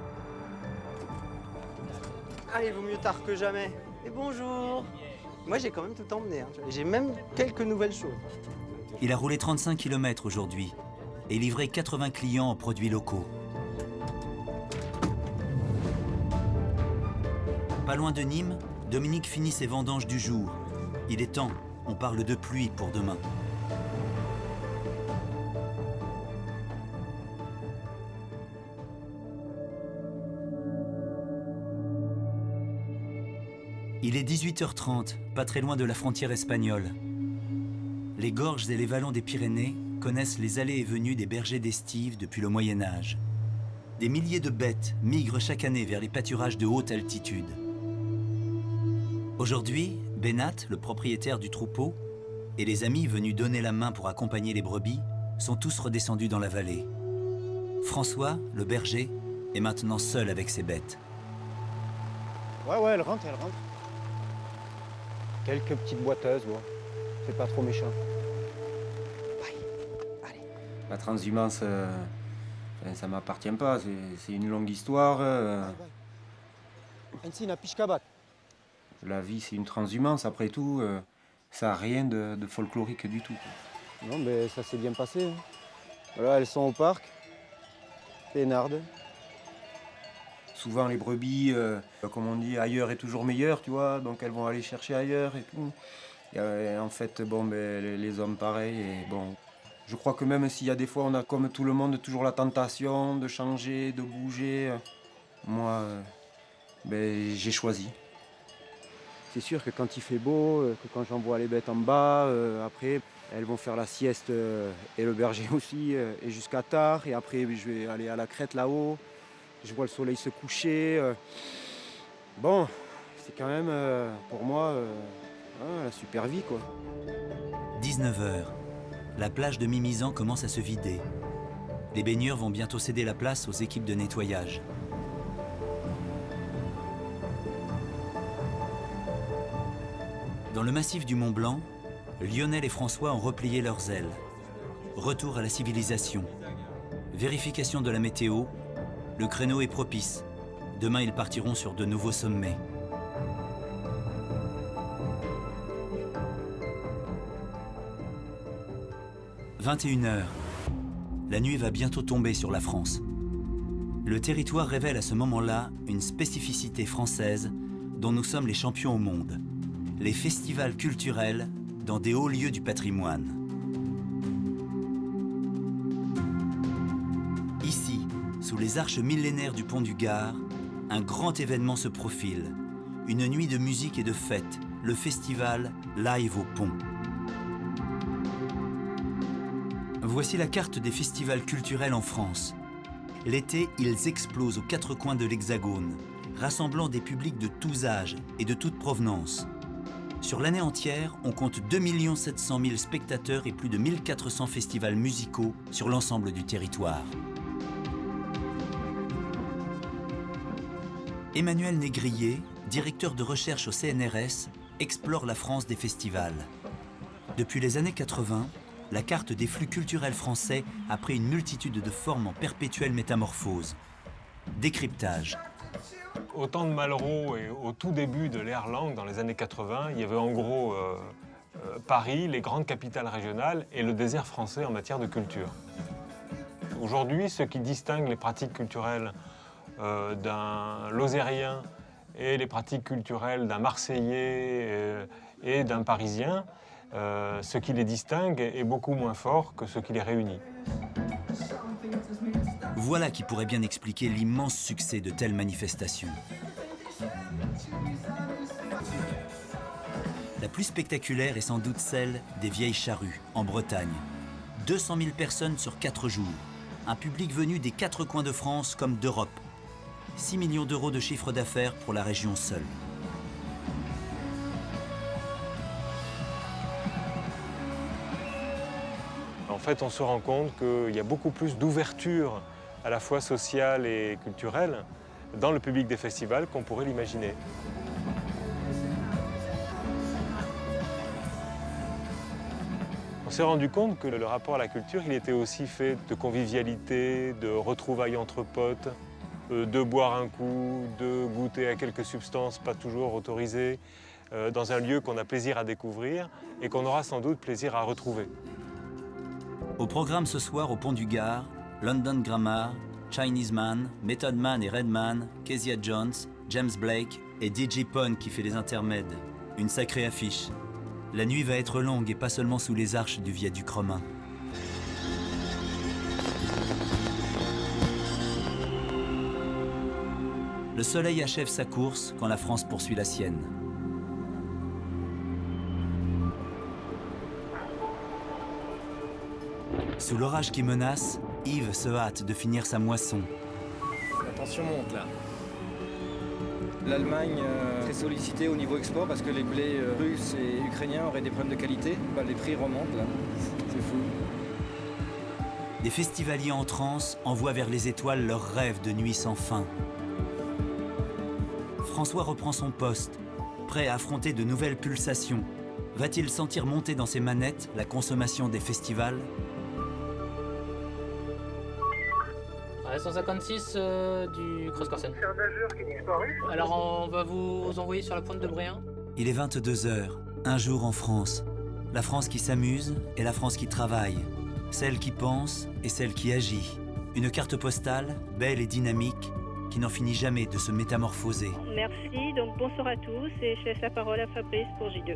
Ah, il vaut mieux tard que jamais. Et bonjour. Moi, j'ai quand même tout emmené. J'ai même quelques nouvelles choses. Il a roulé 35 km aujourd'hui et livré 80 clients en produits locaux. Pas loin de Nîmes, Dominique finit ses vendanges du jour. Il est temps, on parle de pluie pour demain. Il est 18 h 30, pas très loin de la frontière espagnole. les gorges et les vallons des Pyrénées connaissent les allées et venues des bergers d'estive depuis le Moyen-Âge. Des milliers de bêtes migrent chaque année vers les pâturages de haute altitude. Aujourd'hui, Benat, le propriétaire du troupeau, et les amis venus donner la main pour accompagner les brebis sont tous redescendus dans la vallée. François, le berger, est maintenant seul avec ses bêtes. Ouais, elle rentre, Quelques petites boiteuses, bon. C'est pas trop méchant. La transhumance, ça ne m'appartient pas, c'est une longue histoire. La vie, c'est une transhumance, après tout, ça n'a rien de folklorique du tout. Non, mais ça s'est bien passé. Hein. Voilà, elles sont au parc, peinardes. Souvent, les brebis, comme on dit, ailleurs est toujours meilleur, tu vois, donc elles vont aller chercher ailleurs et tout. Et en fait, bon, les hommes, pareil, et bon... Je crois que même s'il y a des fois, on a comme tout le monde toujours la tentation de changer, de bouger. Moi, j'ai choisi. C'est sûr que quand il fait beau, que quand j'envoie les bêtes en bas, après, elles vont faire la sieste, et le berger aussi, et jusqu'à tard. Et après, je vais aller à la crête là-haut. Je vois le soleil se coucher. Bon, c'est quand même, pour moi, la super vie, quoi. 19h. La plage de Mimizan commence à se vider. Les baigneurs vont bientôt céder la place aux équipes de nettoyage. Dans le massif du Mont Blanc, Lionel et François ont replié leurs ailes. Retour à la civilisation. Vérification de la météo. Le créneau est propice. Demain, ils partiront sur de nouveaux sommets. « 21h. La nuit va bientôt tomber sur la France. Le territoire révèle à ce moment-là une spécificité française dont nous sommes les champions au monde. Les festivals culturels dans des hauts lieux du patrimoine. Ici, sous les arches millénaires du pont du Gard, un grand événement se profile. Une nuit de musique et de fête, le festival Live au Pont. Voici la carte des festivals culturels en France. L'été, ils explosent aux quatre coins de l'Hexagone, rassemblant des publics de tous âges et de toute provenance. Sur l'année entière, on compte 2 700 000 spectateurs et plus de 1400 festivals musicaux sur l'ensemble du territoire. Emmanuel Négrier, directeur de recherche au CNRS, explore la France des festivals. Depuis les années 80, la carte des flux culturels français a pris une multitude de formes en perpétuelle métamorphose. Décryptage. Au temps de Malraux et au tout début de l'ère Lang, dans les années 80, il y avait en gros Paris, les grandes capitales régionales et le désert français en matière de culture. Aujourd'hui, ce qui distingue les pratiques culturelles d'un Lozérien et les pratiques culturelles d'un Marseillais et d'un Parisien, ce qui les distingue est beaucoup moins fort que ce qui les réunit. Voilà qui pourrait bien expliquer l'immense succès de telles manifestations. La plus spectaculaire est sans doute celle des Vieilles Charrues, en Bretagne. 200 000 personnes sur 4 jours. Un public venu des 4 coins de France comme d'Europe. 6 millions d'euros de chiffre d'affaires pour la région seule. En fait, on se rend compte qu'il y a beaucoup plus d'ouverture à la fois sociale et culturelle dans le public des festivals qu'on pourrait l'imaginer. On s'est rendu compte que le rapport à la culture, il était aussi fait de convivialité, de retrouvailles entre potes, de boire un coup, de goûter à quelques substances pas toujours autorisées, dans un lieu qu'on a plaisir à découvrir et qu'on aura sans doute plaisir à retrouver. Au programme ce soir au Pont du Gard, London Grammar, Chinese Man, Method Man et Redman, Kezia Jones, James Blake et DJ Pone qui fait les intermèdes. Une sacrée affiche. La nuit va être longue et pas seulement sous les arches du viaduc romain. Le soleil achève sa course quand la France poursuit la sienne. Sous l'orage qui menace, Yves se hâte de finir sa moisson. La tension monte là. L'Allemagne est sollicitée au niveau export parce que les blés russes et ukrainiens auraient des problèmes de qualité. Bah, les prix remontent là, c'est fou. Des festivaliers en transe envoient vers les étoiles leurs rêves de nuit sans fin. François reprend son poste, prêt à affronter de nouvelles pulsations. Va-t-il sentir monter dans ses manettes la consommation des festivals ? 156 du Cross-Corsen. C'est un nageur qui est disparu. Alors on va vous envoyer sur la pointe de Bréant. Il est 22 h, un jour en France. La France qui s'amuse et la France qui travaille. Celle qui pense et celle qui agit. Une carte postale, belle et dynamique, qui n'en finit jamais de se métamorphoser. Merci, donc bonsoir à tous et je laisse la parole à Fabrice pour J2.